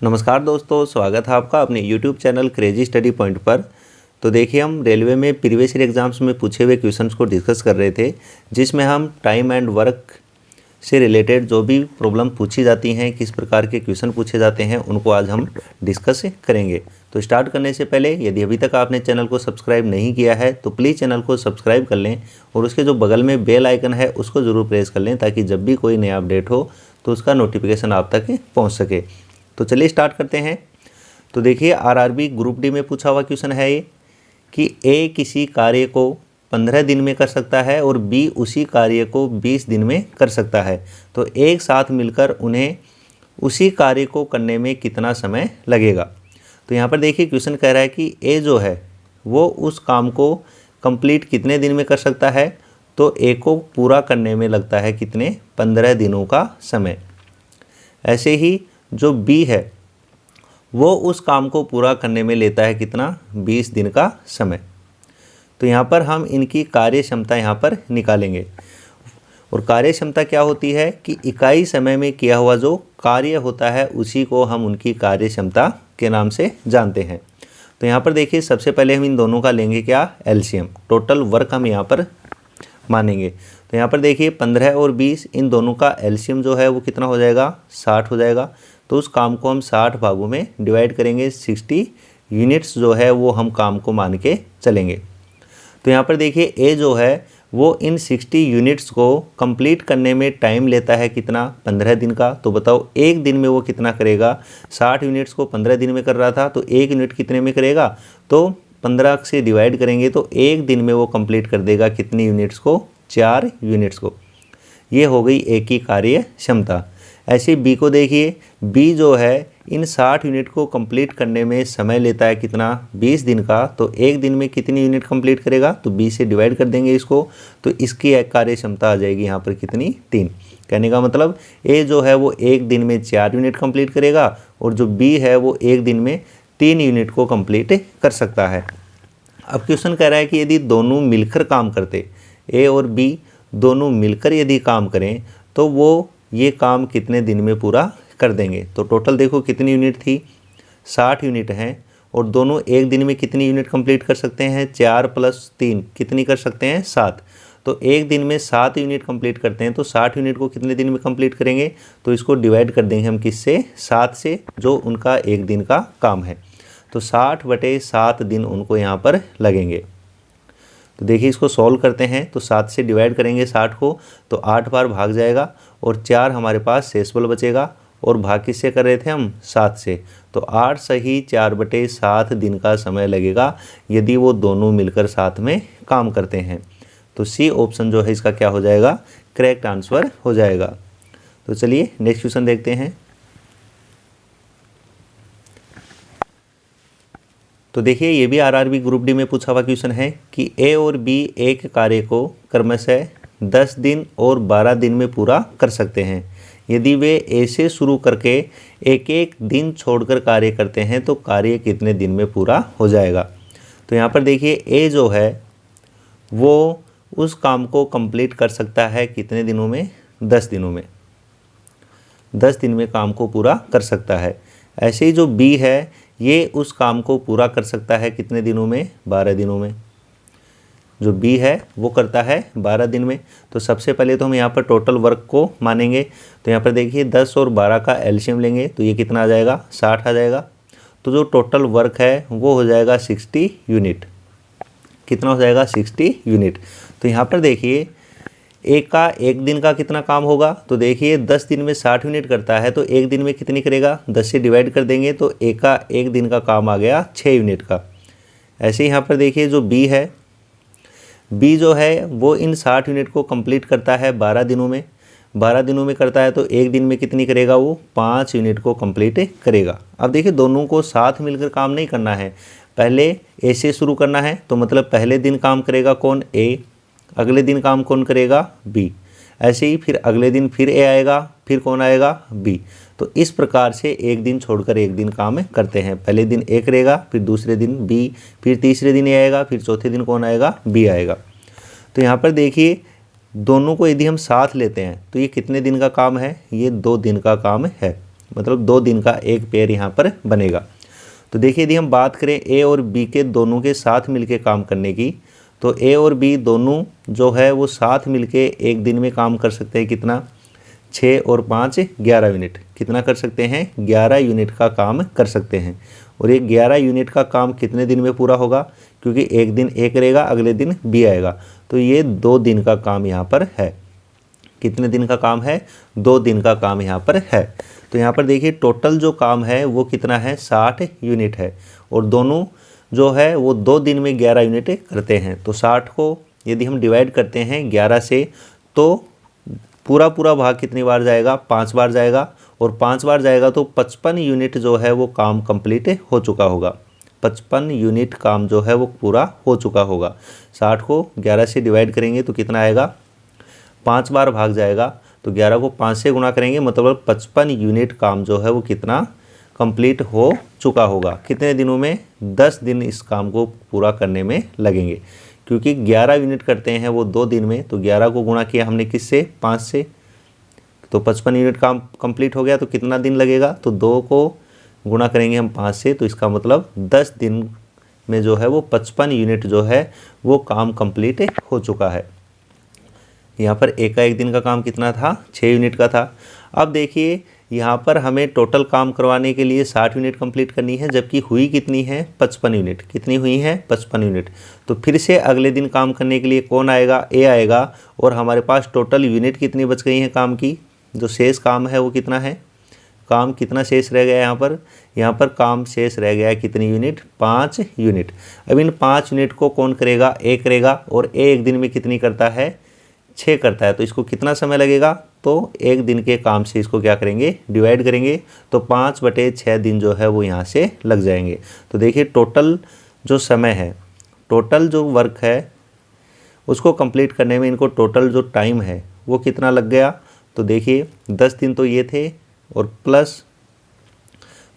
नमस्कार दोस्तों, स्वागत है आपका अपने YouTube channel crazy study point पर। तो देखिए, हम रेलवे में प्रीवियस ईयर एग्जाम्स में पूछे हुए क्वेश्चंस को डिस्कस कर रहे थे, जिसमें हम टाइम एंड वर्क से रिलेटेड जो भी प्रॉब्लम पूछी जाती हैं, किस प्रकार के क्वेश्चन पूछे जाते हैं, उनको आज हम डिस्कस करेंगे। तो स्टार्ट करने से पहले यदि अभी तक आपने चैनल को सब्सक्राइब नहीं किया है तो प्लीज़ चैनल को सब्सक्राइब कर लें और उसके जो बगल में बेल आइकन है उसको ज़रूर प्रेस कर लें, ताकि जब भी कोई नया अपडेट हो तो उसका नोटिफिकेशन आप तक पहुँच सके। तो चलिए स्टार्ट करते हैं। तो देखिए, आरआरबी ग्रुप डी में पूछा हुआ क्वेश्चन है ये कि ए किसी कार्य को 15 दिन में कर सकता है और बी उसी कार्य को 20 दिन में कर सकता है, तो एक साथ मिलकर उन्हें उसी कार्य को करने में कितना समय लगेगा। तो यहाँ पर देखिए, क्वेश्चन कह रहा है कि ए जो है वो उस काम को कंप्लीट कितने दिन में कर सकता है, तो ए को पूरा करने में लगता है कितने, 15 दिनों का समय। ऐसे ही जो बी है वो उस काम को पूरा करने में लेता है कितना, 20 दिन का समय। तो यहाँ पर हम इनकी कार्य क्षमता यहाँ पर निकालेंगे, और कार्य क्षमता क्या होती है कि इकाई समय में किया हुआ जो कार्य होता है उसी को हम उनकी कार्य क्षमता के नाम से जानते हैं। तो यहाँ पर देखिए, सबसे पहले हम इन दोनों का लेंगे क्या, एलसीएम, टोटल वर्क हम यहाँ पर मानेंगे। तो यहाँ पर देखिए 15 और 20 इन दोनों का एलसीएम जो है वो कितना हो जाएगा, 60 हो जाएगा। तो उस काम को हम 60 भागों में डिवाइड करेंगे, 60 यूनिट्स जो है वो हम काम को मान के चलेंगे। तो यहाँ पर देखिए, ए जो है वो इन 60 यूनिट्स को कंप्लीट करने में टाइम लेता है कितना, 15 दिन का। तो बताओ एक दिन में वो कितना करेगा, 60 यूनिट्स को 15 दिन में कर रहा था, तो एक यूनिट कितने में करेगा, तो 15 से डिवाइड करेंगे तो एक दिन में वो कंप्लीट कर देगा कितनी यूनिट्स को, 4 यूनिट्स को। ये हो गई ए की कार्य क्षमता। ऐसे बी को देखिए, बी जो है इन 60 यूनिट को कंप्लीट करने में समय लेता है कितना, 20 दिन का। तो एक दिन में कितनी यूनिट कंप्लीट करेगा, तो 20 से डिवाइड कर देंगे इसको, तो इसकी एक कार्य क्षमता आ जाएगी यहाँ पर कितनी, 3। कहने का मतलब ए जो है वो एक दिन में 4 यूनिट कंप्लीट करेगा, और जो बी है वो एक दिन में 3 यूनिट को कंप्लीट कर सकता है। अब क्वेश्चन कह रहा है कि यदि दोनों मिलकर काम करते, ए और बी दोनों मिलकर यदि काम करें, तो वो ये काम कितने दिन में पूरा कर देंगे। तो टोटल देखो कितनी यूनिट थी, 60 यूनिट हैं, और दोनों एक दिन में कितनी यूनिट कंप्लीट कर सकते हैं, 4 + 3 कितनी कर सकते हैं, 7। तो एक दिन में 7 यूनिट कंप्लीट करते हैं, तो 60 यूनिट को कितने दिन में कंप्लीट करेंगे, तो इसको डिवाइड कर देंगे हम किससे, 7 से, जो उनका एक दिन का काम है। तो 60/7 दिन उनको यहाँ पर लगेंगे। तो देखिए, इसको सॉल्व करते हैं, तो 7 से डिवाइड करेंगे 60 को, तो 8 बार भाग जाएगा, और 4 हमारे पास शेषफल बचेगा, और भाग किससे कर रहे थे हम, 7 से। तो 8 सही 4/7 दिन का समय लगेगा यदि वो दोनों मिलकर साथ में काम करते हैं। तो सी ऑप्शन जो है इसका क्या हो जाएगा, करेक्ट आंसर हो जाएगा। तो चलिए नेक्स्ट क्वेश्चन देखते हैं। तो देखिए, ये भी आरआरबी ग्रुप डी में पूछा हुआ क्वेश्चन है कि ए और बी एक कार्य को क्रमशः 10 दिन और 12 दिन में पूरा कर सकते हैं। यदि वे ए से शुरू करके एक एक दिन छोड़कर कार्य करते हैं तो कार्य कितने दिन में पूरा हो जाएगा। तो यहाँ पर देखिए, ए जो है वो उस काम को कंप्लीट कर सकता है कितने दिनों में, 10 दिनों में, 10 दिन में काम को पूरा कर सकता है। ऐसे ही जो बी है ये उस काम को पूरा कर सकता है कितने दिनों में, 12 दिनों में। जो बी है वो करता है 12 दिन में। तो सबसे पहले तो हम यहाँ पर टोटल वर्क को मानेंगे। तो यहाँ पर देखिए 10 और 12 का एलसीएम लेंगे तो ये कितना आ जाएगा, 60 आ जाएगा। तो जो टोटल वर्क है वो हो जाएगा 60 यूनिट। कितना हो जाएगा, 60 यूनिट। तो यहाँ पर देखिए एक दिन का कितना काम होगा, तो देखिए 10 दिन में 60 यूनिट करता है, तो एक दिन में कितनी करेगा, 10 से डिवाइड कर देंगे तो एक दिन का काम आ गया 6 यूनिट का। ऐसे ही यहाँ पर देखिए जो बी है, बी जो है वो इन 60 यूनिट को कंप्लीट करता है 12 दिनों में। 12 दिनों में करता है तो एक दिन में कितनी करेगा, वो 5 यूनिट को कंप्लीट करेगा। अब देखिए, दोनों को साथ मिलकर काम नहीं करना है, पहले ए से शुरू करना है। तो मतलब पहले दिन काम करेगा कौन, ए, अगले दिन काम कौन करेगा, बी। ऐसे ही फिर अगले दिन फिर ए आएगा, फिर कौन आएगा, बी। तो इस प्रकार से एक दिन छोड़कर एक दिन काम करते हैं। पहले दिन ए करेगा, फिर दूसरे दिन बी, फिर तीसरे दिन ए आएगा, फिर चौथे दिन कौन आएगा, बी आएगा। तो यहाँ पर देखिए, दोनों को यदि हम साथ लेते हैं तो ये कितने दिन का काम है, ये 2 दिन का काम है। मतलब 2 दिन का एक पेयर यहाँ पर बनेगा। तो देखिए यदि हम बात करें ए और बी के दोनों के साथ मिलके काम करने की, तो ए और बी दोनों जो है वो साथ मिलके एक दिन में काम कर सकते हैं कितना, 6 और 5 11 यूनिट। कितना कर सकते हैं, 11 यूनिट का काम कर सकते हैं। और ये 11 यूनिट का काम कितने दिन में पूरा होगा, क्योंकि एक दिन ए करेगा, अगले दिन बी आएगा, तो ये 2 दिन का काम यहाँ पर है। कितने दिन का काम है, 2 दिन का काम यहाँ पर है। तो यहाँ पर देखिए टोटल जो काम है वो कितना है, 60 यूनिट है, और दोनों जो है वो 2 दिन में 11 यूनिट करते हैं। तो 60 को यदि हम डिवाइड करते हैं 11 से, तो पूरा भाग कितनी बार जाएगा, 5 बार जाएगा, और 5 बार जाएगा तो 55 यूनिट जो है वो काम कंप्लीट हो चुका होगा। 55 यूनिट काम जो है वो पूरा हो चुका होगा। 60 को 11 से डिवाइड करेंगे तो कितना आएगा, 5 बार भाग जाएगा, तो 11 को 5 से गुणा करेंगे, मतलब 55 यूनिट काम जो है वो कितना कंप्लीट हो चुका होगा। कितने दिनों में, 10 दिन इस काम को पूरा करने में लगेंगे, क्योंकि 11 यूनिट करते हैं वो 2 दिन में। तो 11 को गुणा किया हमने किससे, 5 से, तो 55 यूनिट काम कंप्लीट हो गया। तो कितना दिन लगेगा, तो 2 को गुणा करेंगे हम 5 से, तो इसका मतलब 10 दिन में जो है वो 55 यूनिट जो है वो काम कंप्लीट हो चुका है। यहाँ पर एक दिन का काम कितना था, 6 यूनिट का था। अब देखिए यहाँ पर हमें टोटल काम करवाने के लिए 60 यूनिट कंप्लीट करनी है, जबकि हुई कितनी है, 55 यूनिट। कितनी हुई है, 55 यूनिट। तो फिर से अगले दिन काम करने के लिए कौन आएगा, ए आएगा, और हमारे पास टोटल यूनिट कितनी बच गई हैं काम की, जो शेष काम है वो कितना है, काम कितना शेष रह गया यहाँ पर काम शेष रह गया है कितनी यूनिट, 5 यूनिट। अब इन 5 यूनिट को कौन करेगा, ए करेगा, और ए एक दिन में कितनी करता है, 6 करता है। तो इसको कितना समय लगेगा, तो एक दिन के काम से इसको क्या करेंगे, डिवाइड करेंगे, तो 5/6 दिन जो है वो यहाँ से लग जाएंगे। तो देखिए टोटल जो समय है, टोटल जो वर्क है उसको कंप्लीट करने में इनको टोटल जो टाइम है वो कितना लग गया। तो देखिए 10 दिन तो ये थे, और प्लस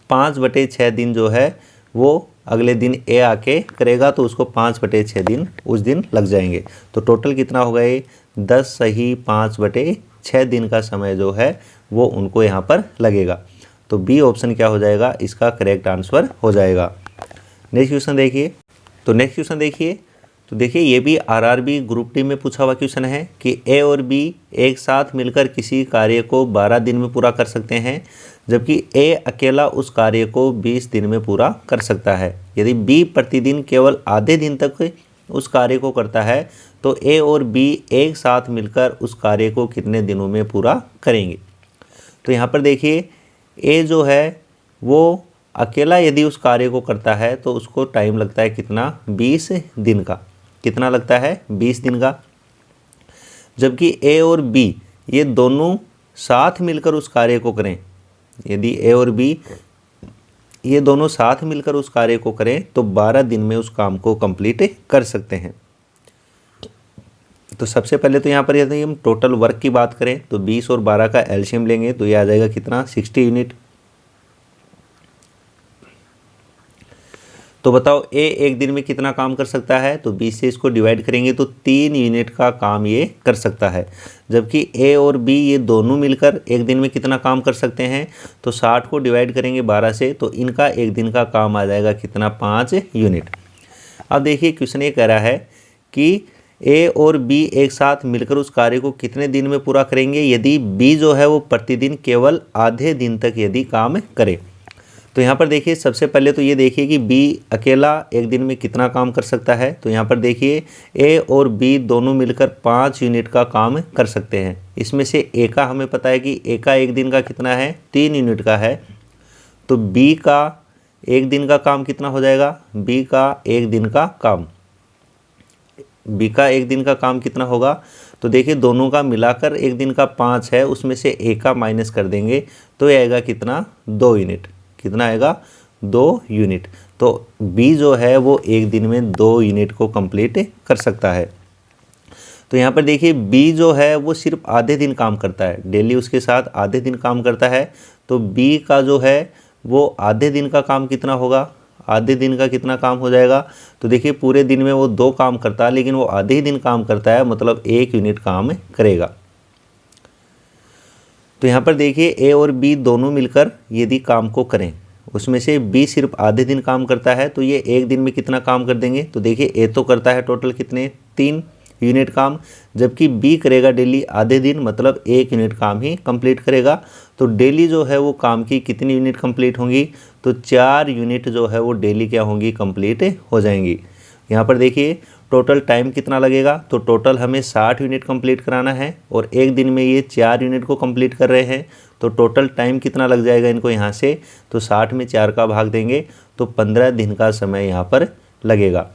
5/6 दिन जो है वो अगले दिन ए आके करेगा, तो उसको 5/6 दिन उस दिन लग जाएंगे। तो टोटल कितना होगा ये, 10 सही 5/6 दिन का समय जो है वो उनको यहाँ पर लगेगा। तो बी ऑप्शन क्या हो जाएगा, इसका करेक्ट आंसर हो जाएगा। नेक्स्ट क्वेश्चन देखिए, तो देखिए ये भी आरआरबी ग्रुप डी में पूछा हुआ क्वेश्चन है कि ए और बी एक साथ मिलकर किसी कार्य को 12 दिन में पूरा कर सकते हैं, जबकि ए अकेला उस कार्य को 20 दिन में पूरा कर सकता है। यदि बी प्रतिदिन केवल आधे दिन तक उस कार्य को करता है, तो ए और बी एक साथ मिलकर उस कार्य को कितने दिनों में पूरा करेंगे। तो यहाँ पर देखिए ए जो है वो अकेला यदि उस कार्य को करता है तो उसको टाइम लगता है कितना, 20 दिन का। कितना लगता है, 20 दिन का। जबकि ए और बी ये दोनों साथ मिलकर उस कार्य को करें, यदि ए और बी ये दोनों साथ मिलकर उस कार्य को करें तो 12 दिन में उस काम को कंप्लीट कर सकते हैं। तो सबसे पहले तो यहाँ पर यदि हम टोटल वर्क की बात करें तो 20 और 12 का एलसीएम लेंगे तो ये आ जाएगा कितना, 60 यूनिट। तो बताओ ए एक दिन में कितना काम कर सकता है, तो 20 से इसको डिवाइड करेंगे तो 3 यूनिट का काम ये कर सकता है। जबकि ए और बी ये दोनों मिलकर एक दिन में कितना काम कर सकते हैं, तो 60 को डिवाइड करेंगे 12 से, तो इनका एक दिन का काम आ जाएगा कितना, 5 यूनिट। अब देखिए क्वेश्चन ये कह रहा है कि ए और बी एक साथ मिलकर उस कार्य को कितने दिन में पूरा करेंगे, यदि बी जो है वो प्रतिदिन केवल आधे दिन तक यदि काम करे। तो यहाँ पर देखिए सबसे पहले तो ये देखिए कि बी अकेला एक दिन में कितना काम कर सकता है। तो यहाँ पर देखिए ए और बी दोनों मिलकर 5 यूनिट का काम कर सकते हैं। इसमें से ए का हमें पता है कि ए का एक दिन का कितना है, 3 यूनिट का है। तो बी का एक दिन का काम कितना हो जाएगा, बी का एक दिन का काम कितना होगा। तो देखिए दोनों का मिलाकर एक दिन का 5 है, उसमें से ए का माइनस कर देंगे तो ये आएगा कितना, 2 यूनिट। कितना आएगा, 2 यूनिट। तो बी जो है वो एक दिन में 2 यूनिट को कंप्लीट कर सकता है। तो यहाँ पर देखिए बी जो है वो सिर्फ आधे दिन काम करता है, डेली उसके साथ आधे दिन काम करता है। तो बी का जो है वो आधे दिन का काम कितना होगा, आधे दिन का कितना काम हो जाएगा। तो देखिए पूरे दिन में वो 2 काम करता है, लेकिन वो आधे ही दिन काम करता है, मतलब 1 यूनिट काम करेगा। तो यहाँ पर देखिए ए और बी दोनों मिलकर यदि काम को करें, उसमें से बी सिर्फ आधे दिन काम करता है, तो ये एक दिन में कितना काम कर देंगे। तो देखिए ए तो करता है टोटल कितने 3 यूनिट काम, जबकि बी करेगा डेली आधे दिन, मतलब 1 यूनिट काम ही कंप्लीट करेगा। तो डेली जो है वो काम की कितनी यूनिट कंप्लीट होंगी, तो 4 यूनिट जो है वो डेली क्या होंगी, कंप्लीट हो जाएंगी। यहाँ पर देखिए टोटल टाइम कितना लगेगा, तो टोटल हमें 60 यूनिट कंप्लीट कराना है और एक दिन में ये 4 यूनिट को कंप्लीट कर रहे हैं, तो टोटल टाइम कितना लग जाएगा इनको यहाँ से, तो 60 में 4 का भाग देंगे तो 15 दिन का समय यहाँ पर लगेगा।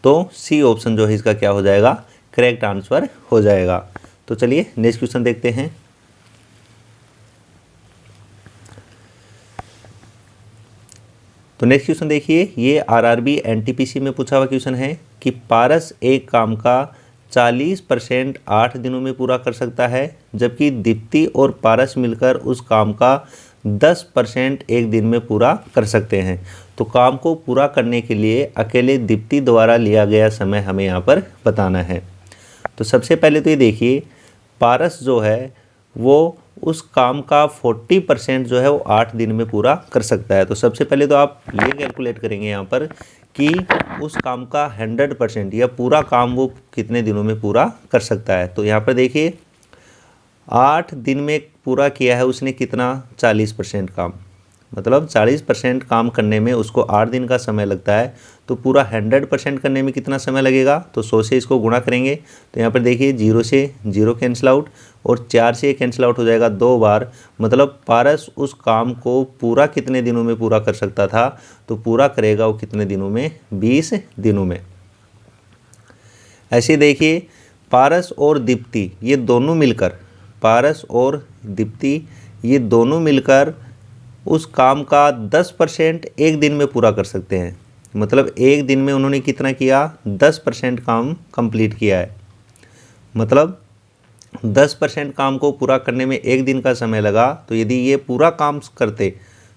तो सी ऑप्शन जो है इसका क्या हो जाएगा, करेक्ट आंसर हो जाएगा। तो चलिए नेक्स्ट क्वेश्चन देखते हैं। तो नेक्स्ट क्वेश्चन देखिए, ये आरआरबी एनटीपीसी में पूछा हुआ क्वेश्चन है कि पारस एक काम का 40% 8 दिनों में पूरा कर सकता है, जबकि दीप्ति और पारस मिलकर उस काम का 10% एक दिन में पूरा कर सकते हैं। तो काम को पूरा करने के लिए अकेले दीप्ति द्वारा लिया गया समय हमें यहाँ पर बताना है। तो सबसे पहले तो ये देखिए, पारस जो है वो उस काम का 40% जो है वो 8 दिन में पूरा कर सकता है। तो सबसे पहले तो आप ये कैलकुलेट करेंगे यहाँ पर कि उस काम का 100% या पूरा काम वो कितने दिनों में पूरा कर सकता है। तो यहाँ पर देखिए 8 दिन में पूरा किया है उसने कितना, 40% काम, मतलब 40% काम करने में उसको 8 दिन का समय लगता है। तो पूरा 100% करने में कितना समय लगेगा, तो 100 से इसको गुणा करेंगे। तो यहाँ पर देखिए 0 से 0 कैंसिल आउट और 4 से कैंसिल आउट हो जाएगा 2 बार, मतलब पारस उस काम को पूरा कितने दिनों में पूरा कर सकता था, तो पूरा करेगा वो कितने दिनों में, 20 दिनों में। ऐसे देखिए पारस और दीप्ति ये दोनों मिलकर, पारस और दीप्ति ये दोनों मिलकर उस काम का 10% एक दिन में पूरा कर सकते हैं। मतलब एक दिन में उन्होंने कितना किया, 10% काम कंप्लीट किया है। मतलब 10% काम को पूरा करने में एक दिन का समय लगा, तो यदि ये पूरा काम करते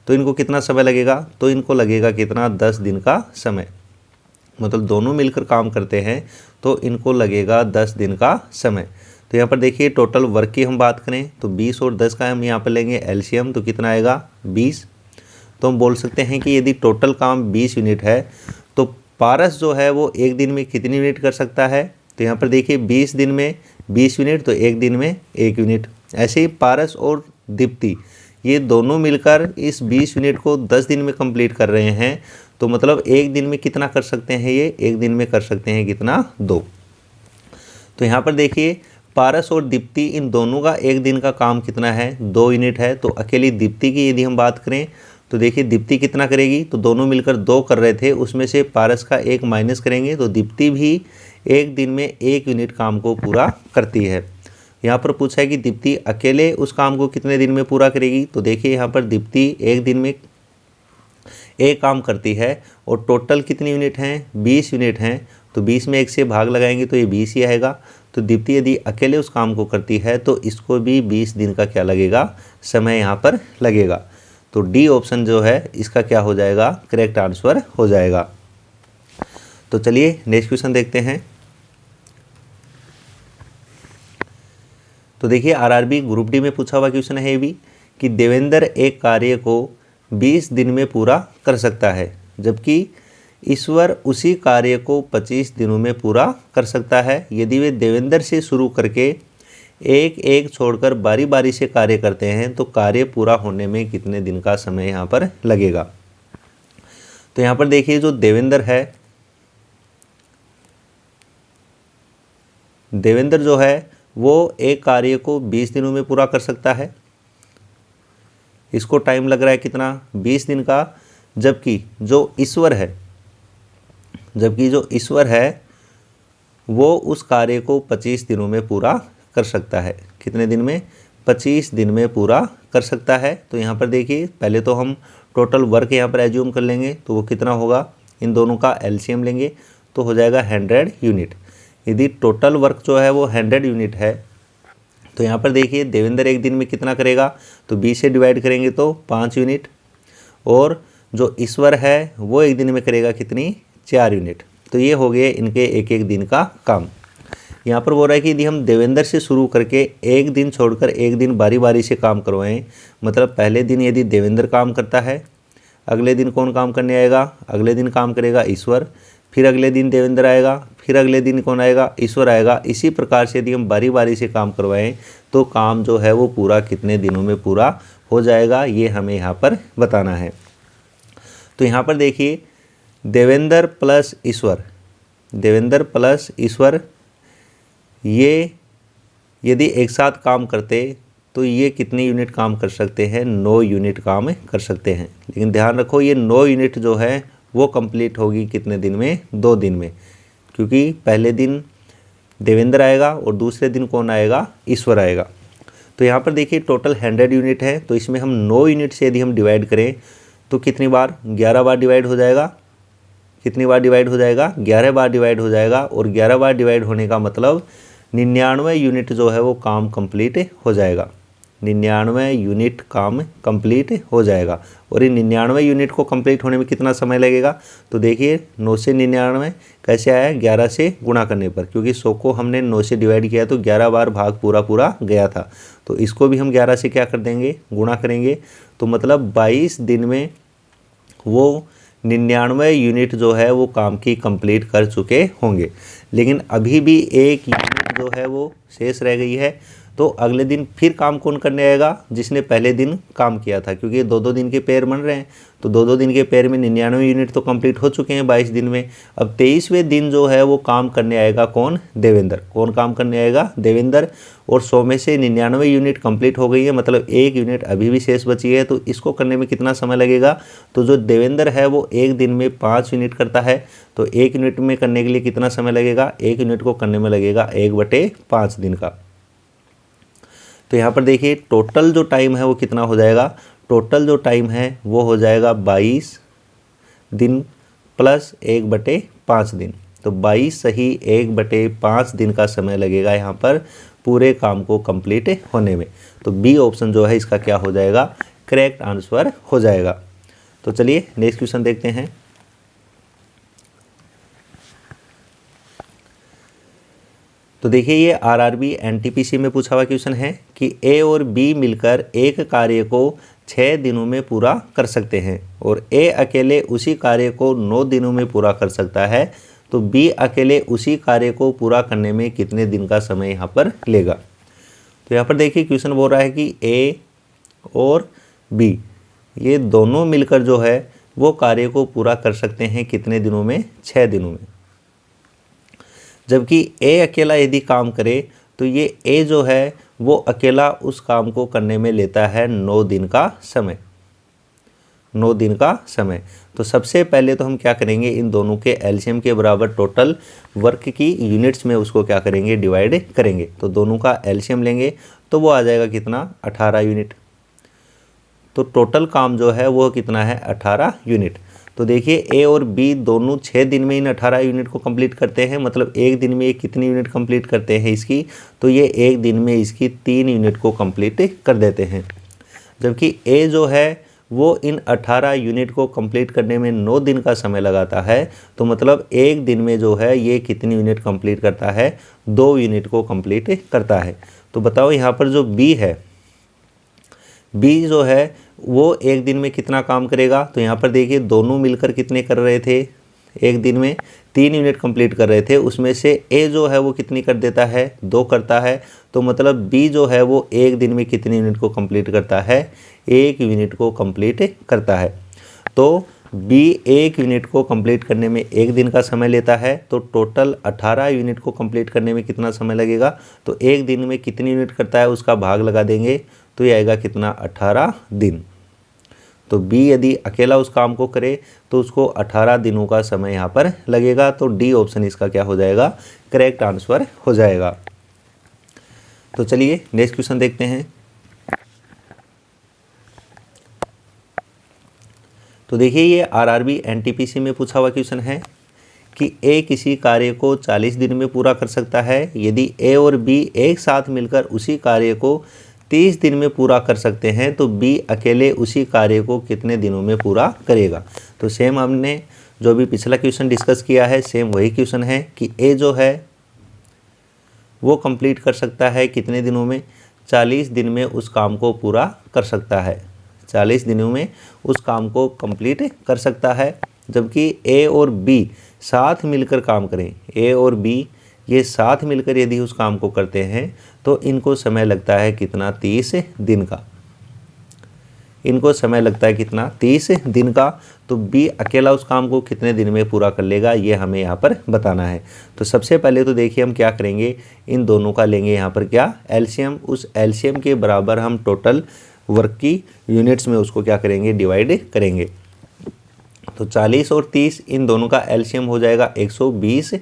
तो इनको कितना समय लगेगा, तो इनको लगेगा कितना, 10 दिन का समय। मतलब दोनों मिलकर काम करते हैं तो इनको लगेगा 10 दिन का समय। तो यहाँ पर देखिए टोटल वर्क की हम बात करें तो 20 और 10 का हम यहाँ पर लेंगे एलसीएम, तो कितना आएगा 20। तो हम बोल सकते हैं कि यदि टोटल काम 20 यूनिट है तो पारस जो है वो एक दिन में कितनी यूनिट कर सकता है। तो यहाँ पर देखिए 20 दिन में 20 यूनिट, तो एक दिन में 1 यूनिट। ऐसे ही पारस और दीप्ति ये दोनों मिलकर इस 20 यूनिट को 10 दिन में कंप्लीट कर रहे हैं। तो मतलब एक दिन में कितना कर सकते हैं, ये एक दिन में कर सकते हैं कितना, 2। तो यहाँ पर देखिए पारस और दीप्ति इन दोनों का एक दिन का काम कितना है, 2 यूनिट है। तो अकेली दीप्ति की यदि हम बात करें तो देखिए दीप्ति कितना करेगी, तो दोनों मिलकर 2 कर रहे थे, उसमें से पारस का 1 माइनस करेंगे तो दीप्ति भी एक दिन में 1 यूनिट काम को पूरा करती है। यहाँ पर पूछा है कि दीप्ति अकेले उस काम को कितने दिन में पूरा करेगी। तो देखिए यहाँ पर दीप्ति एक दिन में एक काम करती है और टोटल कितनी यूनिट हैं, 20 यूनिट हैं। तो 20 में 1 से भाग लगाएंगे तो ये 20 ही आएगा। तो दीप्ति यदि अकेले उस काम को करती है तो इसको भी 20 दिन का क्या लगेगा, समय यहाँ पर लगेगा। तो डी ऑप्शन जो है इसका क्या हो जाएगा, करेक्ट आंसर हो जाएगा। तो चलिए नेक्स्ट क्वेश्चन देखते हैं। तो देखिए आरआरबी ग्रुप डी में पूछा हुआ क्वेश्चन है ये भी कि देवेंद्र एक कार्य को 20 दिन में पूरा कर सकता है, जबकि ईश्वर उसी कार्य को 25 दिनों में पूरा कर सकता है। यदि वे देवेंद्र से शुरू करके एक एक छोड़कर बारी बारी से कार्य करते हैं तो कार्य पूरा होने में कितने दिन का समय यहाँ पर लगेगा। तो यहाँ पर देखिए जो देवेंद्र है, देवेंद्र जो है वो एक कार्य को 20 दिनों में पूरा कर सकता है। इसको टाइम लग रहा है कितना, 20 दिन का। जबकि जो ईश्वर है वो उस कार्य को 25 दिनों में पूरा कर सकता है। कितने दिन में, 25 दिन में पूरा कर सकता है। तो यहाँ पर देखिए पहले तो हम टोटल वर्क यहाँ पर एज्यूम कर लेंगे, तो वो कितना होगा, इन दोनों का एलसीएम लेंगे तो हो जाएगा 100 यूनिट। यदि टोटल वर्क जो है वो 100 यूनिट है तो यहाँ पर देखिए देवेंद्र एक दिन में कितना करेगा, तो 20 से डिवाइड करेंगे तो 5 यूनिट, और जो ईश्वर है वो एक दिन में करेगा कितनी, 4 यूनिट। तो ये हो गए इनके एक एक दिन का काम। यहाँ पर बोल रहा है कि यदि हम देवेंद्र से शुरू करके एक दिन छोड़कर एक दिन बारी बारी से काम करवाएं, मतलब पहले दिन यदि देवेंद्र काम करता है, अगले दिन कौन काम करने आएगा, अगले दिन काम करेगा ईश्वर, फिर अगले दिन देवेंद्र आएगा, फिर अगले दिन कौन आएगा, ईश्वर आएगा। इसी प्रकार से यदि हम बारी बारी से काम करवाएं तो काम जो है वो पूरा कितने दिनों में पूरा हो जाएगा, ये हमें यहाँ पर बताना है। तो यहाँ पर देखिए देवेंद्र प्लस ईश्वर, देवेंद्र प्लस ईश्वर ये यदि एक साथ काम करते तो ये कितनी यूनिट काम कर सकते हैं, 9 यूनिट काम कर सकते हैं। लेकिन ध्यान रखो ये 9 यूनिट जो है वो कंप्लीट होगी कितने दिन में, 2 दिन में, क्योंकि पहले दिन देवेंद्र आएगा और दूसरे दिन कौन आएगा, ईश्वर आएगा। तो यहाँ पर देखिए टोटल 100 यूनिट है, तो इसमें हम 9 यूनिट से यदि हम डिवाइड करें तो कितनी बार, 11 बार डिवाइड हो जाएगा। कितनी बार डिवाइड हो जाएगा, 11 बार डिवाइड हो जाएगा। और 11 बार डिवाइड होने का मतलब 99 यूनिट जो है वो काम कंप्लीट हो जाएगा, 99 यूनिट काम कंप्लीट हो जाएगा। और ये 99 यूनिट को कंप्लीट होने में कितना समय लगेगा, तो देखिए 9 से 99 कैसे आया, 11 से गुणा करने पर, क्योंकि 100 को हमने 9 से डिवाइड किया तो 11 बार भाग पूरा गया था, तो इसको भी हम 11 से क्या कर देंगे, गुणा करेंगे। तो मतलब 22 दिन में वो 99 यूनिट जो है वो काम की कंप्लीट कर चुके होंगे। लेकिन अभी भी एक यूनिट जो है वो शेष रह गई है, तो अगले दिन फिर काम कौन करने आएगा, जिसने पहले दिन काम किया था, क्योंकि 2-2 दिन के पेयर बन रहे हैं, तो 2-2 दिन के पेयर में 99 यूनिट तो कंप्लीट हो चुके हैं 22 दिन में। अब 23वें दिन जो है वो काम करने आएगा कौन, देवेंद्र। कौन काम करने आएगा, देवेंद्र। और 100 में से 99 यूनिट कंप्लीट हो गई है, मतलब एक यूनिट अभी भी शेष बची है, तो इसको करने में कितना समय लगेगा, तो जो देवेंद्र है वो एक दिन में 5 यूनिट करता है, तो एक यूनिट में करने के लिए कितना समय लगेगा, एक यूनिट को करने में लगेगा 1/5 दिन का। तो यहाँ पर देखिए टोटल जो टाइम है वो कितना हो जाएगा, टोटल जो टाइम है वो हो जाएगा 22 दिन प्लस 1/5 दिन, तो 22 सही 1/5 दिन का समय लगेगा यहाँ पर पूरे काम को कंप्लीट होने में। तो बी ऑप्शन जो है इसका क्या हो जाएगा, करेक्ट आंसर हो जाएगा। तो चलिए नेक्स्ट क्वेश्चन देखते हैं। तो देखिए ये आरआरबी एनटीपीसी में पूछा हुआ क्वेश्चन है कि ए और बी मिलकर एक कार्य को 6 दिनों में पूरा कर सकते हैं और ए अकेले उसी कार्य को 9 दिनों में पूरा कर सकता है, तो बी अकेले उसी कार्य को पूरा करने में कितने दिन का समय यहाँ पर लेगा। तो यहाँ पर देखिए क्वेश्चन बोल रहा है कि ए और बी ये दोनों मिलकर जो है वो कार्य को पूरा कर सकते हैं कितने दिनों में, 6 दिनों में। जबकि ए अकेला यदि काम करे तो ये ए जो है वो अकेला उस काम को करने में लेता है 9 दिन का समय, 9 दिन का समय। तो सबसे पहले तो हम क्या करेंगे, इन दोनों के एलसीएम के बराबर टोटल वर्क की यूनिट्स में उसको क्या करेंगे, डिवाइड करेंगे। तो दोनों का एलसीएम लेंगे तो वो आ जाएगा कितना, 18 यूनिट। तो टोटल काम जो है वो कितना है, 18 यूनिट। तो देखिए ए और बी दोनों 6 दिन में इन 18 यूनिट को कंप्लीट करते हैं, मतलब एक दिन में ये कितनी यूनिट कंप्लीट करते हैं इसकी, तो ये एक दिन में इसकी 3 यूनिट को कंप्लीट कर देते हैं। जबकि ए जो है वो इन 18 यूनिट को कंप्लीट करने में 9 दिन का समय लगाता है, तो मतलब एक दिन में जो है ये कितनी यूनिट कंप्लीट करता है, 2 यूनिट को कंप्लीट करता है। तो बताओ यहाँ पर जो बी है, बी जो है वो एक दिन में कितना काम करेगा। तो यहाँ पर देखिए दोनों मिलकर कितने कर रहे थे, एक दिन में 3 यूनिट कंप्लीट कर रहे थे, उसमें से ए जो है वो कितनी कर देता है, 2 करता है। तो मतलब बी जो है वो एक दिन में कितनी यूनिट को कंप्लीट करता है, 1 यूनिट को कंप्लीट करता है। तो बी 1 यूनिट को कंप्लीट करने में 1 दिन का समय लेता है, तो टोटल 18 यूनिट को कंप्लीट करने में कितना समय लगेगा, तो एक दिन में कितनी यूनिट करता है उसका भाग लगा देंगे, तो ये आएगा कितना, 18 दिन। तो बी यदि अकेला उस काम को करे तो उसको 18 दिनों का समय यहाँ पर लगेगा। तो डी ऑप्शन इसका क्या हो जाएगा, करेक्ट आंसर हो जाएगा। तो चलिए नेक्स्ट क्वेश्चन देखते हैं। तो देखिए ये आरआरबी एनटीपीसी में पूछा हुआ क्वेश्चन है कि ए किसी कार्य को 40 दिन में पूरा कर सकता है यदि ए और बी एक साथ मिलकर उसी कार्य को 30 दिन में पूरा कर सकते हैं, तो बी अकेले उसी कार्य को कितने दिनों में पूरा करेगा। तो सेम हमने जो भी पिछला क्वेश्चन डिस्कस किया है सेम वही क्वेश्चन है कि ए जो है वो कंप्लीट कर सकता है कितने दिनों में? 40 दिन में उस काम को पूरा कर सकता है। 40 दिनों में उस काम को कंप्लीट कर सकता है। जबकि ए और बी साथ मिलकर काम करें, ए और बी ये साथ मिलकर यदि उस काम को करते हैं तो इनको समय लगता है कितना? 30 दिन का। इनको समय लगता है कितना? 30 दिन का। तो बी अकेला उस काम को कितने दिन में पूरा कर लेगा, ये हमें यहाँ पर बताना है। तो सबसे पहले तो देखिए हम क्या करेंगे, इन दोनों का लेंगे यहाँ पर क्या? एलसीएम। उस एलसीएम के बराबर हम टोटल वर्क की यूनिट्स में उसको क्या करेंगे? डिवाइड करेंगे। तो 40 और 30 इन दोनों का एलसीएम हो जाएगा 120।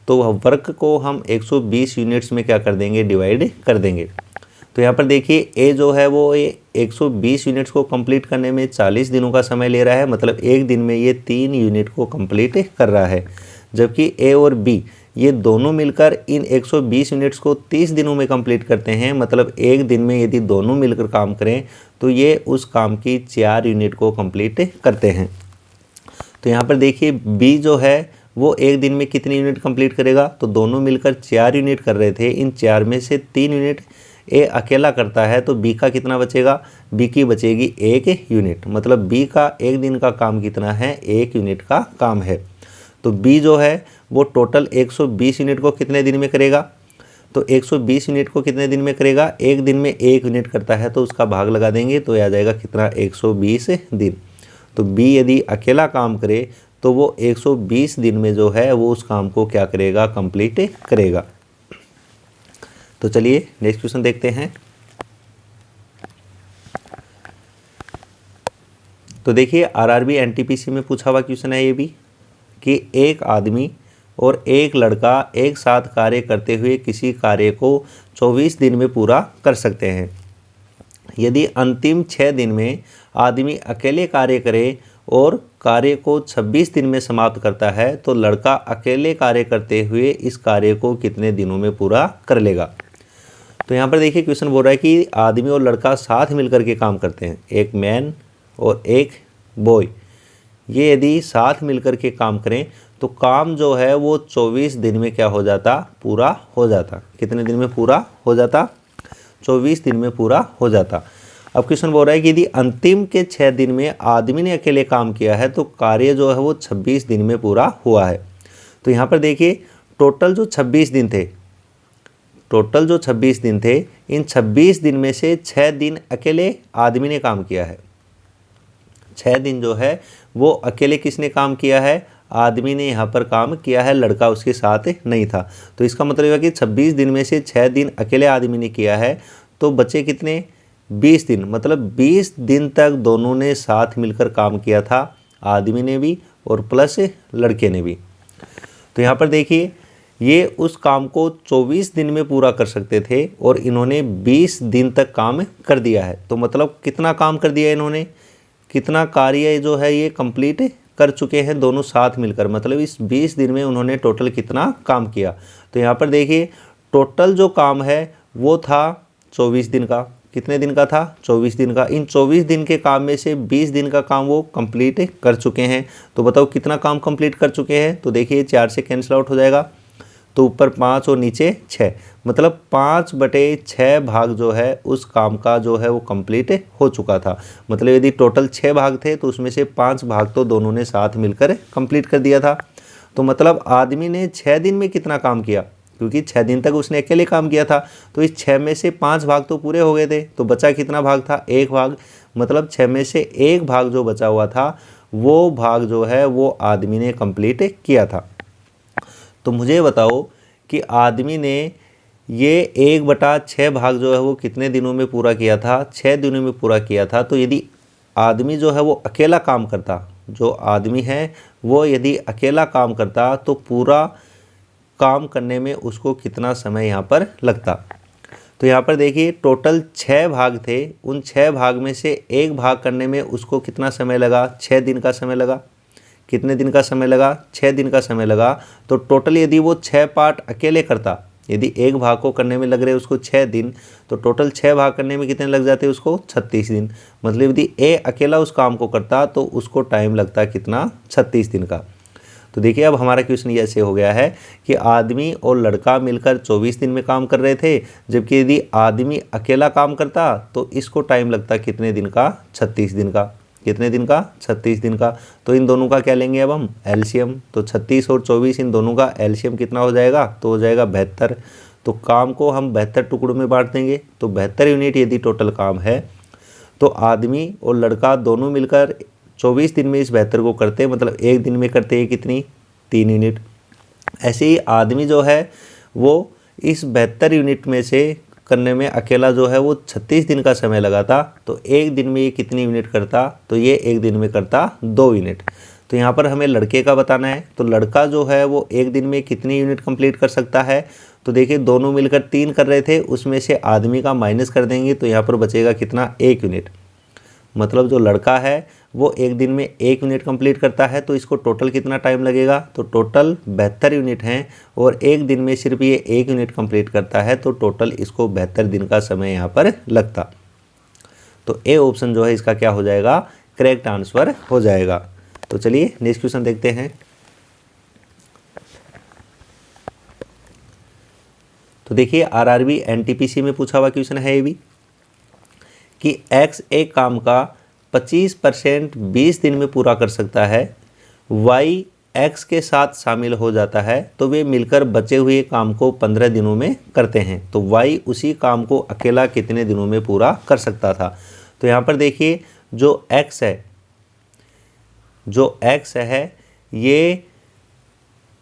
तो वर्क को हम 120 यूनिट्स में क्या कर देंगे? डिवाइड कर देंगे। तो यहाँ पर देखिए ए जो है वो 120 यूनिट्स को कंप्लीट करने में 40 दिनों का समय ले रहा है, मतलब एक दिन में ये 3 यूनिट को कंप्लीट कर रहा है। जबकि ए और बी ये दोनों मिलकर इन 120 यूनिट्स को 30 दिनों में कंप्लीट करते हैं, मतलब एक दिन में यदि दोनों मिलकर काम करें तो ये उस काम की 4 यूनिट को कंप्लीट करते हैं। तो यहाँ पर देखिए बी जो है वो एक दिन में कितनी यूनिट कंप्लीट करेगा? तो दोनों मिलकर 4 यूनिट कर रहे थे, इन 4 में से 3 यूनिट ए अकेला करता है, तो बी का कितना बचेगा? बी की बचेगी 1 यूनिट, मतलब बी का एक दिन का काम कितना है? 1 यूनिट का काम है। तो बी जो है वो टोटल 120 यूनिट को कितने दिन में करेगा? तो 120 यूनिट को कितने दिन में करेगा? एक दिन में 1 यूनिट करता है, तो उसका भाग लगा देंगे तो आ जाएगा कितना? 120 दिन। तो बी यदि अकेला काम करे तो वो 120 दिन में जो है वो उस काम को क्या करेगा? कंप्लीट करेगा। तो चलिए नेक्स्ट क्वेश्चन देखते हैं। तो देखिए आरआरबी एनटीपीसी में पूछा हुआ क्वेश्चन है ये भी, कि एक आदमी और एक लड़का एक साथ कार्य करते हुए किसी कार्य को 24 दिन में पूरा कर सकते हैं। यदि अंतिम 6 दिन में आदमी अकेले कार्य करे और कार्य को 26 दिन में समाप्त करता है तो लड़का अकेले कार्य करते हुए इस कार्य को कितने दिनों में पूरा कर लेगा? तो यहाँ पर देखिए क्वेश्चन बोल रहा है कि आदमी और लड़का साथ मिलकर के काम करते हैं, एक मैन और एक बॉय, ये यदि साथ मिलकर के काम करें तो काम जो है वो 24 दिन में क्या हो जाता? पूरा हो जाता। कितने दिन में पूरा हो जाता? 24 दिन में पूरा हो जाता। अब क्वेश्चन बोल रहा है कि यदि अंतिम के 6 दिन में आदमी ने अकेले काम किया है तो कार्य जो है वो 26 दिन में पूरा हुआ है। तो यहाँ पर देखिए टोटल जो 26 दिन थे, टोटल जो 26 दिन थे, इन 26 दिन में से 6 दिन अकेले आदमी ने काम किया है। 6 दिन जो है वो अकेले किसने काम किया है? आदमी ने यहाँ पर काम किया है, लड़का उसके साथ नहीं था। तो इसका मतलब है कि 26 दिन में से 6 दिन अकेले आदमी ने किया है, तो बचे कितने? 20 दिन, मतलब 20 दिन तक दोनों ने साथ मिलकर काम किया था, आदमी ने भी और प्लस लड़के ने भी। तो यहाँ पर देखिए ये उस काम को 24 दिन में पूरा कर सकते थे और इन्होंने 20 दिन तक काम कर दिया है। तो मतलब कितना काम कर दिया इन्होंने? कितना कार्य जो है ये कंप्लीट कर चुके हैं दोनों साथ मिलकर, मतलब इस 20 दिन में उन्होंने टोटल कितना काम किया? तो यहाँ पर देखिए टोटल जो काम है वो था 24 दिन का। कितने दिन का था? 24 दिन का। इन 24 दिन के काम में से 20 दिन का काम वो कंप्लीट कर चुके हैं। तो बताओ कितना काम कंप्लीट कर चुके हैं? तो देखिए 4 से कैंसिल आउट हो जाएगा, तो ऊपर 5 और नीचे 6, मतलब 5/6 भाग जो है उस काम का जो है वो कंप्लीट हो चुका था। मतलब यदि टोटल 6 भाग थे तो उसमें से 5 भाग तो दोनों ने साथ मिलकर कंप्लीट कर दिया था। तो मतलब आदमी ने 6 दिन में कितना काम किया? क्योंकि 6 दिन तक उसने अकेले काम किया था, तो इस 6 में से 5 भाग तो पूरे हो गए थे, तो बचा कितना भाग था? 1 भाग। मतलब 6 में से 1 भाग जो बचा हुआ था वो भाग जो है वो आदमी ने कंप्लीट किया था। तो मुझे बताओ कि आदमी ने ये 1/6 भाग जो है वो कितने दिनों में पूरा किया था? 6 दिनों में पूरा किया था। तो यदि आदमी जो है वो अकेला काम करता, जो आदमी है वो यदि अकेला काम करता तो पूरा काम करने में उसको कितना समय यहाँ पर लगता? तो यहाँ पर देखिए टोटल 6 भाग थे, उन 6 भाग में से 1 भाग करने में उसको कितना समय लगा? 6 दिन का समय लगा। कितने दिन का समय लगा? 6 दिन का समय लगा। तो टोटल यदि वो 6 पार्ट अकेले करता, यदि 1 भाग को करने में लग रहे उसको 6 दिन, तो टोटल 6 भाग करने में कितने लग जाते उसको? 36 दिन। मतलब यदि ए अकेला उस काम को करता तो उसको टाइम लगता कितना? 36 दिन का। तो देखिए अब हमारा क्वेश्चन ये ऐसे हो गया है कि आदमी और लड़का मिलकर 24 दिन में काम कर रहे थे, जबकि यदि आदमी अकेला काम करता तो इसको टाइम लगता कितने दिन का? 36 दिन का। कितने दिन का? 36 दिन का। तो इन दोनों का क्या लेंगे अब हम? एलसीएम। तो 36 और 24 इन दोनों का एलसीएम कितना हो जाएगा? तो हो जाएगा 72। तो काम को हम 72 टुकड़ों में बांट देंगे। तो 72 यूनिट यदि टोटल काम है तो आदमी और लड़का दोनों मिलकर 24 दिन में इस 72 को करते हैं, मतलब एक दिन में करते हैं कितनी? 3 यूनिट। ऐसे ही आदमी जो है वो इस 72 यूनिट में से करने में अकेला जो है वो 36 दिन का समय लगाता, तो एक दिन में ये कितनी यूनिट करता? तो ये एक दिन में करता 2 यूनिट। तो यहाँ पर हमें लड़के का बताना है, तो लड़का जो है वो एक दिन में कितनी यूनिट कंप्लीट कर सकता है? तो देखिए दोनों मिलकर 3 कर रहे थे, उसमें से आदमी का माइनस कर देंगे तो यहाँ पर बचेगा कितना? 1 यूनिट। मतलब जो लड़का है वो एक दिन में 1 यूनिट कंप्लीट करता है, तो इसको टोटल कितना टाइम लगेगा? तो टोटल 72 यूनिट हैं और एक दिन में सिर्फ ये 1 यूनिट कंप्लीट करता है, तो टोटल इसको 72 दिन का समय यहाँ पर लगता। तो ए ऑप्शन जो है इसका क्या हो जाएगा? करेक्ट आंसर हो जाएगा। तो चलिए नेक्स्ट क्वेश्चन देखते हैं। तो देखिए आरआरबी एनटीपीसी में पूछा हुआ क्वेश्चन है ये भी कि एक्स एक काम का 25% 20 दिन में पूरा कर सकता है, वाई एक्स के साथ शामिल हो जाता है, तो वे मिलकर बचे हुए काम को 15 दिनों में करते हैं। तो वाई उसी काम को अकेला कितने दिनों में पूरा कर सकता था? तो यहाँ पर देखिए जो एक्स है ये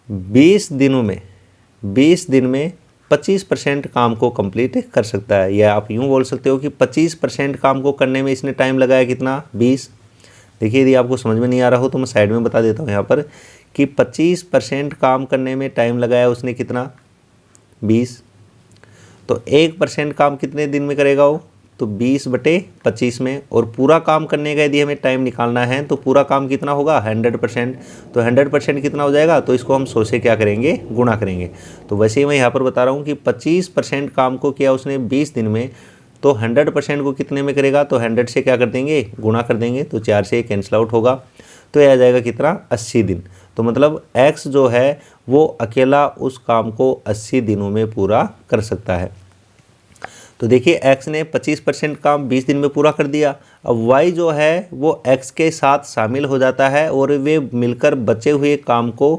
20 दिन में 25% काम को कंप्लीट कर सकता है, या आप यूँ बोल सकते हो कि 25% काम को करने में इसने टाइम लगाया कितना? 20। देखिए यदि आपको समझ में नहीं आ रहा हो तो मैं साइड में बता देता हूँ यहाँ पर कि 25% काम करने में टाइम लगाया उसने कितना? 20। तो 1% काम कितने दिन में करेगा वो? तो 20/25 में। और पूरा काम करने का यदि हमें टाइम निकालना है तो पूरा काम कितना होगा? 100%। तो 100% कितना हो जाएगा? तो इसको हम 100 से क्या करेंगे? गुणा करेंगे। तो वैसे ही मैं यहाँ पर बता रहा हूँ कि 25% काम को किया उसने 20 दिन में, तो 100% को कितने में करेगा? तो 100 से क्या कर देंगे? गुणा कर देंगे। तो 4 से कैंसिल आउट होगा, तो यह आ जाएगा कितना? 80 दिन। तो मतलब एक्स जो है वो अकेला उस काम को 80 दिनों में पूरा कर सकता है। तो देखिए x ने 25% काम 20 दिन में पूरा कर दिया। अब y जो है वो x के साथ शामिल हो जाता है और वे मिलकर बचे हुए काम को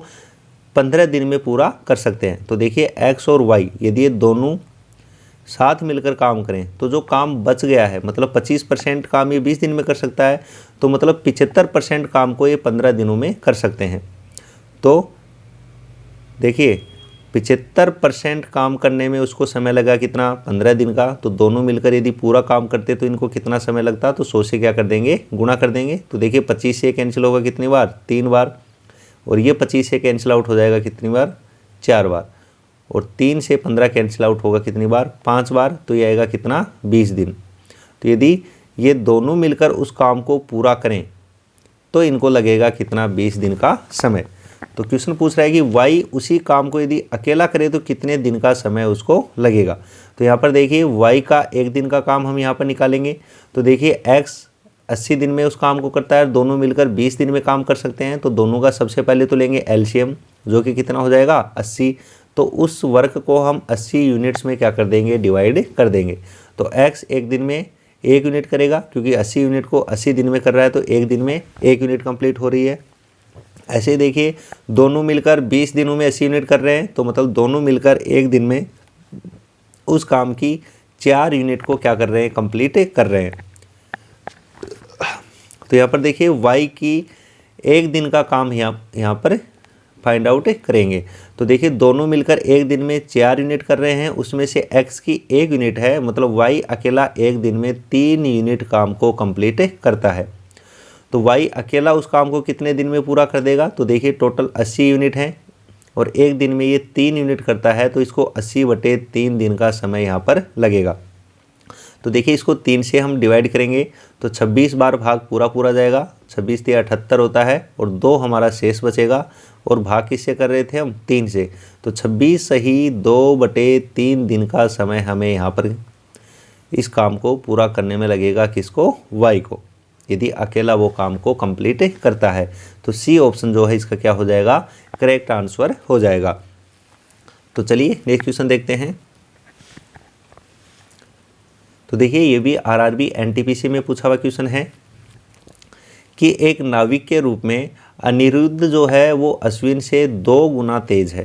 15 दिन में पूरा कर सकते हैं। तो देखिए x और y यदि ये दोनों साथ मिलकर काम करें तो जो काम बच गया है, मतलब 25% काम ये 20 दिन में कर सकता है, तो मतलब 75% काम को ये 15 दिनों में कर सकते हैं। तो देखिए 75% काम करने में उसको समय लगा कितना? 15 दिन का। तो दोनों मिलकर यदि पूरा काम करते तो इनको कितना समय लगता? तो 100 से क्या कर देंगे? गुणा कर देंगे। तो देखिए 25 से कैंसिल होगा कितनी बार? 3 बार। और ये 25 से कैंसिल आउट हो जाएगा कितनी बार? 4 बार। और 3 से 15 कैंसिल आउट होगा कितनी बार? 5 बार। तो ये आएगा कितना? 20 दिन। तो यदि ये दोनों मिलकर उस काम को पूरा करें तो इनको लगेगा कितना? 20 दिन का समय। तो क्वेश्चन पूछ रहा है कि y उसी काम को यदि अकेला करे तो कितने दिन का समय उसको लगेगा। तो यहाँ पर देखिए y का एक दिन का काम हम यहाँ पर निकालेंगे। तो देखिए x 80 दिन में उस काम को करता है, दोनों मिलकर 20 दिन में काम कर सकते हैं। तो दोनों का सबसे पहले तो लेंगे एलसीएम, जो कि कितना हो जाएगा? 80। तो उस वर्क को हम 80 यूनिट्स में क्या कर देंगे? डिवाइड कर देंगे। तो x एक दिन में 1 यूनिट करेगा, क्योंकि 80 यूनिट को 80 दिन में कर रहा है, तो एक दिन में 1 यूनिट कंप्लीट हो रही है। ऐसे ही देखिए दोनों मिलकर 20 दिनों में 80 यूनिट कर रहे हैं, तो मतलब दोनों मिलकर एक दिन में उस काम की 4 यूनिट को क्या कर रहे हैं? कंप्लीट कर रहे हैं। तो यहाँ पर देखिए y की एक दिन का काम यहाँ पर फाइंड आउट करेंगे। तो देखिए दोनों मिलकर एक दिन में 4 यूनिट कर रहे हैं, उसमें से x की 1 यूनिट है, मतलब y अकेला एक दिन में 3 यूनिट काम को कंप्लीट करता है। तो y अकेला उस काम को कितने दिन में पूरा कर देगा? तो देखिए टोटल 80 यूनिट है और एक दिन में ये 3 यूनिट करता है, तो इसको 80/3 दिन का समय यहाँ पर लगेगा। तो देखिए इसको 3 से हम डिवाइड करेंगे तो 26 बार भाग पूरा जाएगा, 26 से 78 होता है और 2 हमारा शेष बचेगा। और भाग किससे कर रहे थे हम? 3 से। तो 26 सही 2/3 दिन का समय हमें यहाँ पर इस काम को पूरा करने में लगेगा। किसको? y को। यदि अकेला वो काम को कंप्लीट करता है। तो सी ऑप्शन जो है इसका क्या हो जाएगा, करेक्ट आंसर हो जाएगा। तो चलिए नेक्स्ट क्वेश्चन देखते हैं। तो देखिए ये भी आरआरबी एनटीपीसी में पूछा हुआ क्वेश्चन है कि एक नाविक के रूप में अनिरुद्ध जो है वो अश्विन से 2 गुना तेज है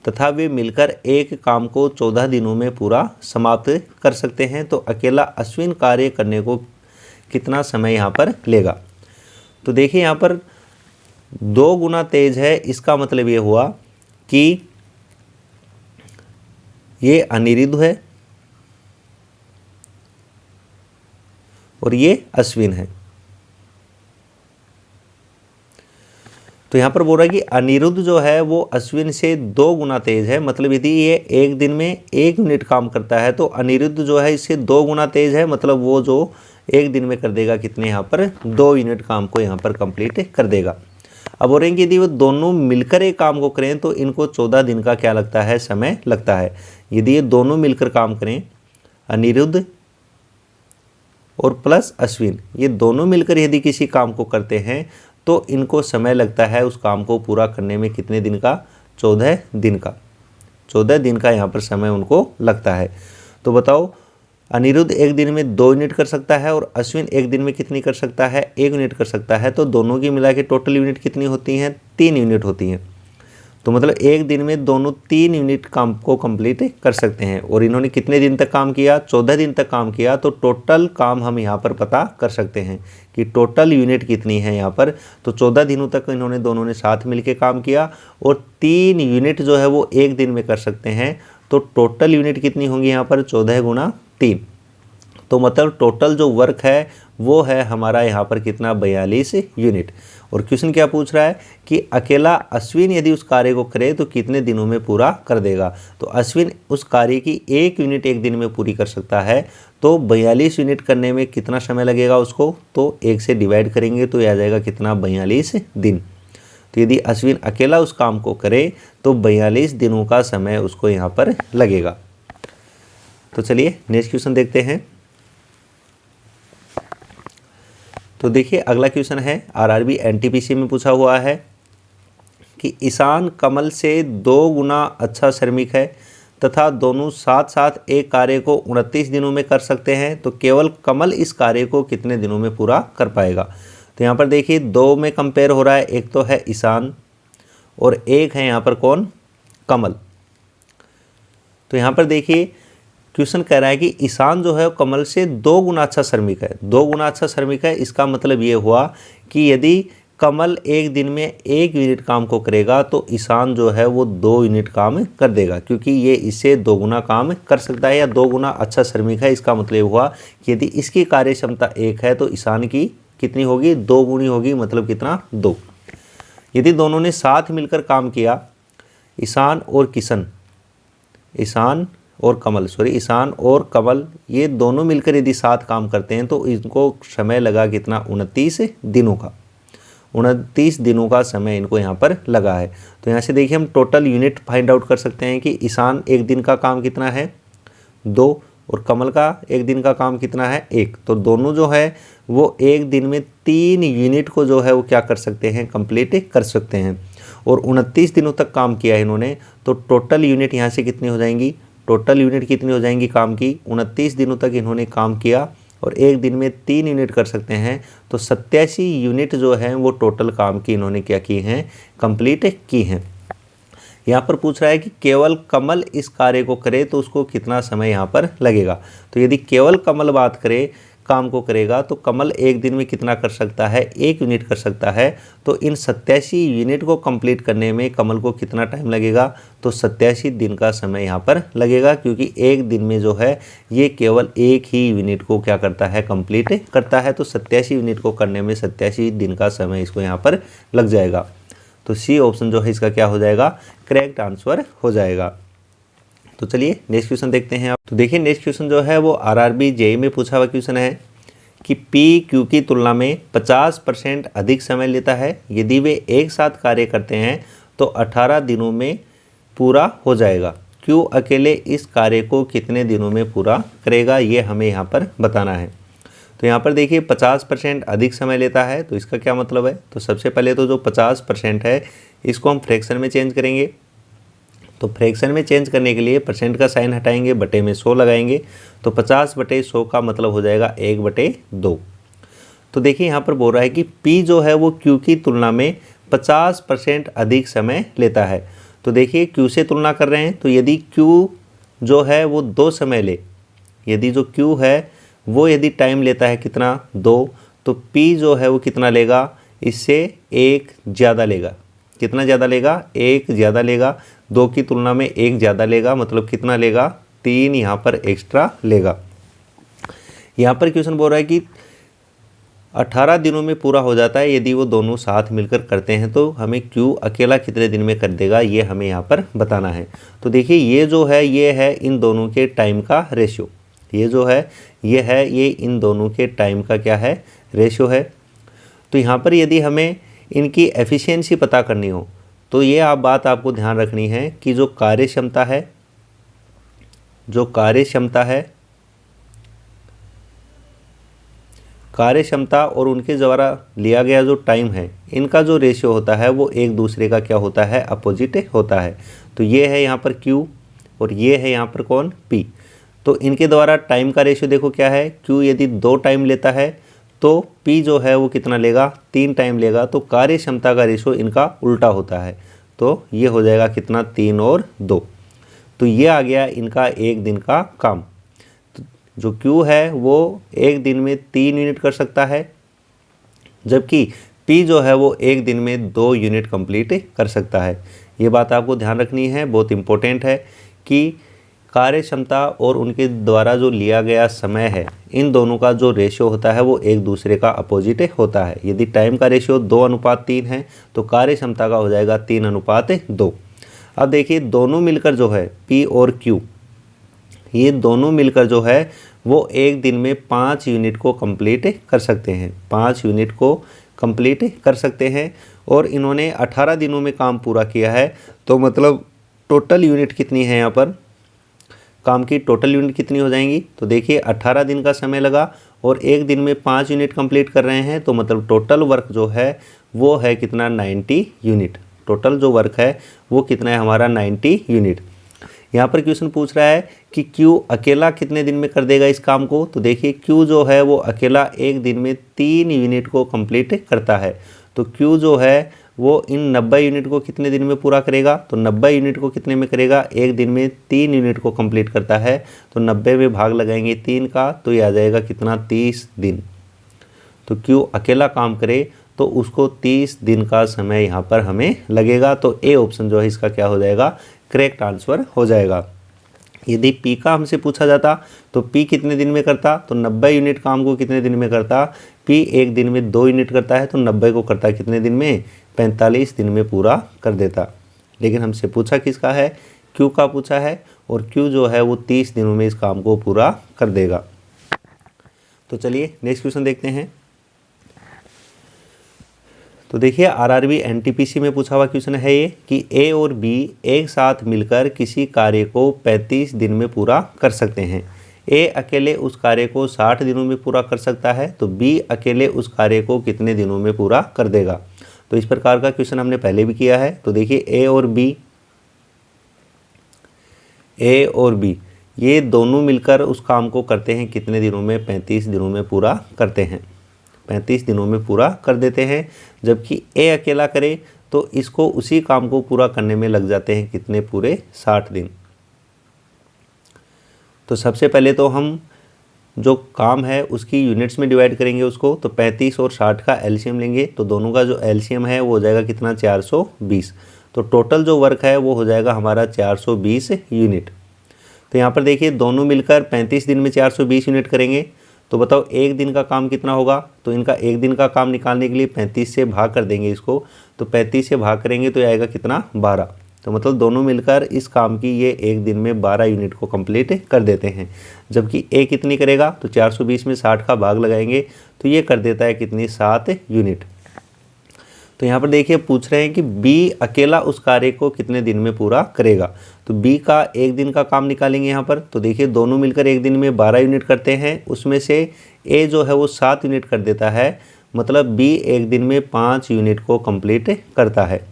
तथा वे मिलकर एक काम को 14 दिनों में पूरा समाप्त कर सकते हैं। तो अकेला अश्विन कार्य करने को कितना समय यहाँ पर लेगा। तो देखिए यहाँ पर 2 गुना तेज है, इसका मतलब ये हुआ कि ये अनिरुद्ध है और ये अश्विन है। तो यहाँ पर बोल रहा है कि अनिरुद्ध जो है वो अश्विन से 2 गुना तेज है, मतलब यदि ये एक दिन में 1 यूनिट काम करता है तो अनिरुद्ध जो है इससे 2 गुना तेज है, मतलब वो जो एक दिन में कर देगा कितने, यहाँ पर 2 यूनिट काम को यहाँ पर कंप्लीट कर देगा। अब बोल रहे हैं कि यदि वो दोनों मिलकर एक काम को करें तो इनको 14 दिन का क्या लगता है, समय लगता है। यदि ये दोनों मिलकर काम करें, अनिरुद्ध और प्लस अश्विन, ये दोनों मिलकर यदि किसी काम को करते हैं तो इनको समय लगता है उस काम को पूरा करने में कितने दिन का, 14 दिन का। 14 दिन का यहाँ पर समय उनको लगता है। तो बताओ अनिरुद्ध एक दिन में 2 यूनिट कर सकता है और अश्विन एक दिन में कितनी कर सकता है, 1 यूनिट कर सकता है। तो दोनों की मिला के टोटल यूनिट कितनी होती हैं, 3 यूनिट होती हैं। तो मतलब एक दिन में दोनों 3 यूनिट काम को कंप्लीट कर सकते हैं। और इन्होंने कितने दिन तक काम किया, 14 दिन तक काम किया। तो टोटल काम हम यहाँ पर पता कर सकते हैं कि टोटल यूनिट कितनी है यहाँ पर। तो 14 दिनों तक इन्होंने दोनों ने साथ मिलके काम किया और 3 यूनिट जो है वो एक दिन में कर सकते हैं। तो टोटल यूनिट कितनी होंगी यहाँ पर, 14 गुना 3। तो मतलब टोटल जो वर्क है वो है हमारा यहाँ पर कितना, 42 यूनिट। और क्वेश्चन क्या पूछ रहा है कि अकेला अश्विन यदि उस कार्य को करे तो कितने दिनों में पूरा कर देगा। तो अश्विन उस कार्य की 1 यूनिट एक दिन में पूरी कर सकता है। तो 42 यूनिट करने में कितना समय लगेगा उसको, तो 1 से डिवाइड करेंगे तो यह आ जाएगा कितना, 42 दिन। तो यदि अश्विन अकेला उस काम को करे तो 42 दिनों का समय उसको यहाँ पर लगेगा। तो चलिए नेक्स्ट क्वेश्चन देखते हैं। तो देखिए अगला क्वेश्चन है आरआरबी एनटीपीसी में पूछा हुआ है कि ईशान कमल से 2 गुना अच्छा श्रमिक है तथा दोनों साथ साथ एक कार्य को 29 दिनों में कर सकते हैं। तो केवल कमल इस कार्य को कितने दिनों में पूरा कर पाएगा। तो यहाँ पर देखिए 2 में कंपेयर हो रहा है, एक तो है ईशान और एक है यहाँ पर कौन, कमल। तो यहाँ पर देखिए क्वेश्चन कह रहा है कि ईशान जो है कमल से 2 गुना अच्छा श्रमिक है। 2 गुना अच्छा श्रमिक है, इसका मतलब ये हुआ कि यदि कमल एक दिन में 1 यूनिट काम को करेगा तो ईशान जो है वो 2 यूनिट काम कर देगा, क्योंकि ये इससे 2 गुना काम कर सकता है या 2 गुना अच्छा श्रमिक है। इसका मतलब हुआ कि यदि इसकी कार्य क्षमता 1 है तो ईशान की कितनी होगी, 2 गुनी होगी, मतलब कितना, 2। यदि दोनों ने साथ मिलकर काम किया, ईशान और कमल ये दोनों मिलकर यदि साथ काम करते हैं तो इनको समय लगा कितना, 29 दिनों का। 29 दिनों का समय इनको यहाँ पर लगा है। तो यहाँ से देखिए हम टोटल यूनिट फाइंड आउट कर सकते हैं कि ईशान एक दिन का काम कितना है, 2, और कमल का एक दिन का काम कितना है, 1। तो दोनों जो है वो एक दिन में 3 यूनिट को जो है वो क्या कर सकते हैं, कंप्लीट कर सकते हैं। और 29 दिनों तक काम किया है इन्होंने। तो टोटल यूनिट यहाँ से कितनी हो जाएंगी, टोटल यूनिट कितनी हो जाएंगी काम की, 29 दिनों तक इन्होंने काम किया और एक दिन में 3 यूनिट कर सकते हैं। तो 87 यूनिट जो है वो टोटल काम की इन्होंने क्या की हैं, कंप्लीट की हैं। यहाँ पर पूछ रहा है कि केवल कमल इस कार्य को करे तो उसको कितना समय यहाँ पर लगेगा। तो यदि केवल कमल बात करे, काम को करेगा तो कमल एक दिन में कितना कर सकता है, 1 यूनिट कर सकता है। तो इन 87 यूनिट को कंप्लीट करने में कमल को कितना टाइम लगेगा, तो 87 दिन का समय यहाँ पर लगेगा, क्योंकि एक दिन में जो है ये केवल 1 ही यूनिट को क्या करता है, कंप्लीट करता है। तो 87 यूनिट को करने में 87 दिन का समय इसको यहाँ पर लग जाएगा। तो सी ऑप्शन जो है इसका क्या हो जाएगा, करेक्ट आंसर हो जाएगा। तो चलिए नेक्स्ट क्वेश्चन देखते हैं आप। तो देखिए नेक्स्ट क्वेश्चन जो है वो आरआरबी जेईई में पूछा हुआ क्वेश्चन है कि पी क्यू की तुलना में 50% अधिक समय लेता है। यदि वे एक साथ कार्य करते हैं तो 18 दिनों में पूरा हो जाएगा। क्यू अकेले इस कार्य को कितने दिनों में पूरा करेगा, ये हमें यहाँ पर बताना है। तो यहाँ पर देखिए 50% अधिक समय लेता है, तो इसका क्या मतलब है। तो सबसे पहले तो जो 50% है इसको हम फ्रैक्शन में चेंज करेंगे। तो फ्रैक्शन में चेंज करने के लिए परसेंट का साइन हटाएंगे, बटे में 100 लगाएंगे, तो 50/100 का मतलब हो जाएगा 1/2। तो देखिए यहाँ पर बोल रहा है कि P जो है वो Q की तुलना में 50% अधिक समय लेता है। तो देखिए Q से तुलना कर रहे हैं, तो यदि Q जो है वो 2 समय ले, यदि जो Q है वो यदि टाइम लेता है कितना 2, तो P जो है वो कितना लेगा, इससे 1 ज़्यादा लेगा। कितना ज़्यादा लेगा, 1 ज़्यादा लेगा। 2 की तुलना में 1 ज़्यादा लेगा, मतलब कितना लेगा, 3 यहाँ पर एक्स्ट्रा लेगा। यहाँ पर क्वेश्चन बोल रहा है कि 18 दिनों में पूरा हो जाता है यदि वो दोनों साथ मिलकर करते हैं, तो हमें Q अकेला कितने दिन में कर देगा ये हमें यहाँ पर बताना है। तो देखिए ये जो है ये है इन दोनों के टाइम का रेशियो, ये जो है ये इन दोनों के टाइम का क्या है, रेशियो है। तो यहाँ पर यदि हमें इनकी एफिशिएंसी पता करनी हो, तो ये बात आपको ध्यान रखनी है कि जो कार्यक्षमता और उनके द्वारा लिया गया जो टाइम है, इनका जो रेशियो होता है वो एक दूसरे का क्या होता है, अपोजिट होता है। तो ये है यहाँ पर Q और ये है यहाँ पर कौन, P। तो इनके द्वारा टाइम का रेशियो देखो क्या है, Q यदि 2 टाइम लेता है तो P जो है वो कितना लेगा, 3 टाइम लेगा। तो कार्य क्षमता का रेशियो इनका उल्टा होता है, तो ये हो जाएगा कितना, 3 और 2। तो ये आ गया इनका एक दिन का काम। तो जो Q है वो एक दिन में 3 यूनिट कर सकता है, जबकि P जो है वो एक दिन में 2 यूनिट कंप्लीट कर सकता है। ये बात आपको ध्यान रखनी है, बहुत इंपॉर्टेंट है कि कार्य क्षमता और उनके द्वारा जो लिया गया समय है, इन दोनों का जो रेशियो होता है वो एक दूसरे का अपोजिट होता है। यदि टाइम का रेशियो 2:3 है तो कार्य क्षमता का हो जाएगा 3:2। अब देखिए दोनों मिलकर जो है P और Q, ये दोनों मिलकर जो है वो एक दिन में 5 यूनिट को कंप्लीट कर सकते हैं, 5 यूनिट को कंप्लीट कर सकते हैं। और इन्होंने 18 दिनों में काम पूरा किया है, तो मतलब टोटल यूनिट कितनी है, यहाँ पर काम की टोटल यूनिट कितनी हो जाएंगी। तो देखिए 18 दिन का समय लगा और एक दिन में 5 यूनिट कंप्लीट कर रहे हैं, तो मतलब टोटल वर्क जो है वो है कितना, 90 यूनिट। टोटल जो वर्क है वो कितना है हमारा, 90 यूनिट। यहाँ पर क्वेश्चन पूछ रहा है कि Q अकेला कितने दिन में कर देगा इस काम को। तो देखिए Q जो है वो अकेला एक दिन में 3 यूनिट को कंप्लीट करता है। तो Q जो है वो इन 90 यूनिट को कितने दिन में पूरा करेगा, तो 90 यूनिट को कितने में करेगा, एक दिन में 3 यूनिट को कंप्लीट करता है। तो 90 में भाग लगाएंगे 3 का, तो ये आ जाएगा कितना, 30 दिन। तो Q अकेला काम करे तो उसको 30 दिन का समय यहाँ पर हमें लगेगा। तो ए ऑप्शन जो है इसका क्या हो जाएगा, करेक्ट आंसर हो जाएगा। यदि P का हमसे पूछा जाता तो P कितने दिन में करता, तो 90 यूनिट काम को कितने दिन में करता, P एक दिन में 2 यूनिट करता है, तो 90 को करता कितने दिन में, 45 दिन में पूरा कर देता। लेकिन हमसे पूछा किसका है, Q का पूछा है, और Q जो है वो 30 दिनों में इस काम को पूरा कर देगा। तो चलिए नेक्स्ट क्वेश्चन देखते हैं। तो देखिए आरआरबी एनटीपीसी में पूछा हुआ क्वेश्चन है ये कि ए और बी एक साथ मिलकर किसी कार्य को 35 दिन में पूरा कर सकते हैं। ए अकेले उस कार्य को 60 दिनों में पूरा कर सकता है, तो बी अकेले उस कार्य को कितने दिनों में पूरा कर देगा। तो इस प्रकार का क्वेश्चन हमने पहले भी किया है। तो देखिए ए और बी ये दोनों मिलकर उस काम को करते हैं कितने दिनों में, 35 दिनों में पूरा करते हैं, 35 दिनों में पूरा कर देते हैं। जबकि ए अकेला करे तो इसको उसी काम को पूरा करने में लग जाते हैं कितने, पूरे 60 दिन। तो सबसे पहले तो हम जो काम है उसकी यूनिट्स में डिवाइड करेंगे उसको, तो 35 और 60 का एलसीएम लेंगे, तो दोनों का जो एलसीएम है वो हो जाएगा कितना, 420। तो टोटल जो वर्क है वो हो जाएगा हमारा 420 यूनिट। तो यहाँ पर देखिए दोनों मिलकर 35 दिन में 420 यूनिट करेंगे, तो बताओ एक दिन का काम कितना होगा। तो इनका एक दिन का काम निकालने के लिए 35 से भाग कर देंगे इसको, तो 35 से भाग करेंगे तो आएगा कितना, 12। तो मतलब दोनों मिलकर इस काम की ये एक दिन में 12 यूनिट को कंप्लीट कर देते हैं। जबकि ए कितनी करेगा, तो 420 में 60 का भाग लगाएंगे तो ये कर देता है कितनी, 7 यूनिट। तो यहाँ पर देखिए पूछ रहे हैं कि बी अकेला उस कार्य को कितने दिन में पूरा करेगा। तो बी का एक दिन का काम निकालेंगे यहाँ पर। तो देखिए दोनों मिलकर एक दिन में 12 यूनिट करते हैं, उसमें से ए जो है वो 7 यूनिट कर देता है, मतलब बी एक दिन में 5 यूनिट को कंप्लीट करता है।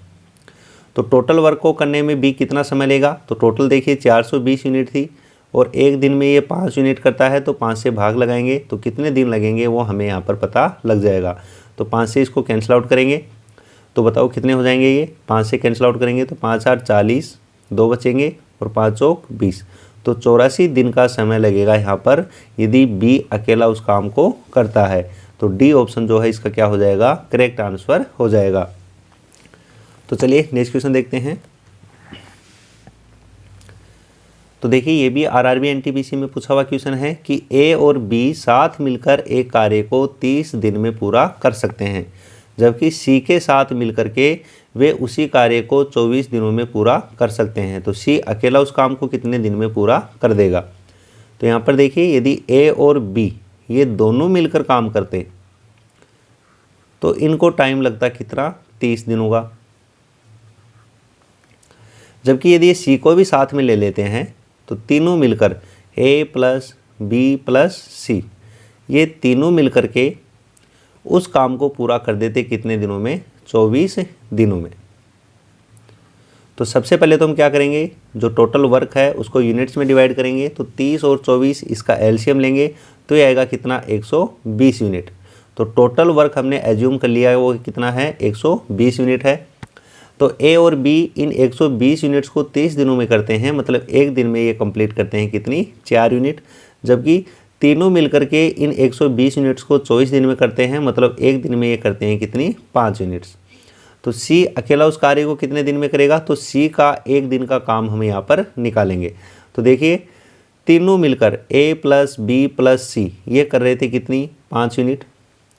तो टोटल वर्क को करने में बी कितना समय लेगा। तो टोटल देखिए 420 यूनिट थी और एक दिन में ये 5 यूनिट करता है, तो 5 से भाग लगाएंगे तो कितने दिन लगेंगे वो हमें यहाँ पर पता लग जाएगा। तो 5 से इसको कैंसिल आउट करेंगे तो बताओ कितने हो जाएंगे। ये 5 से कैंसिल आउट करेंगे तो 5 8 40, 2 बचेंगे और 5 चौक 20। तो 84 दिन का समय लगेगा यहाँ पर यदि बी अकेला उस काम को करता है। तो डी ऑप्शन जो है इसका क्या हो जाएगा, करेक्ट आंसर हो जाएगा। तो चलिए नेक्स्ट क्वेश्चन देखते हैं। तो देखिए ये भी आरआरबी एनटीपीसी में पूछा हुआ क्वेश्चन है कि ए और बी साथ मिलकर एक कार्य को 30 दिन में पूरा कर सकते हैं, जबकि सी के साथ मिलकर के वे उसी कार्य को 24 दिनों में पूरा कर सकते हैं। तो सी अकेला उस काम को कितने दिन में पूरा कर देगा। तो यहाँ पर देखिए यदि ए और बी ये दोनों मिलकर काम करते तो इनको टाइम लगता कितना, 30 दिन होगा। जबकि यदि सी को भी साथ में ले लेते हैं तो तीनों मिलकर ए प्लस बी प्लस सी ये तीनों मिलकर के उस काम को पूरा कर देते कितने दिनों में, 24 दिनों में। तो सबसे पहले तो हम क्या करेंगे, जो टोटल वर्क है उसको यूनिट्स में डिवाइड करेंगे। तो 30 और 24 इसका एलसीएम लेंगे तो ये आएगा कितना, 120 यूनिट। तो टोटल वर्क हमने एज्यूम कर लिया है वो कितना है, 120 यूनिट है। तो ए और बी इन 120 यूनिट्स को 30 दिनों में करते हैं, मतलब एक दिन में ये कंप्लीट करते हैं कितनी, 4 यूनिट। जबकि तीनों मिलकर के इन 120 यूनिट्स को 24 दिन में करते हैं, मतलब एक दिन में ये करते हैं कितनी, 5 यूनिट्स। तो सी अकेला उस कार्य को कितने दिन में करेगा। तो सी का एक दिन का काम हम यहाँ पर निकालेंगे। तो देखिए तीनों मिलकर ए प्लस बी प्लस सी ये कर रहे थे कितनी, 5 यूनिट।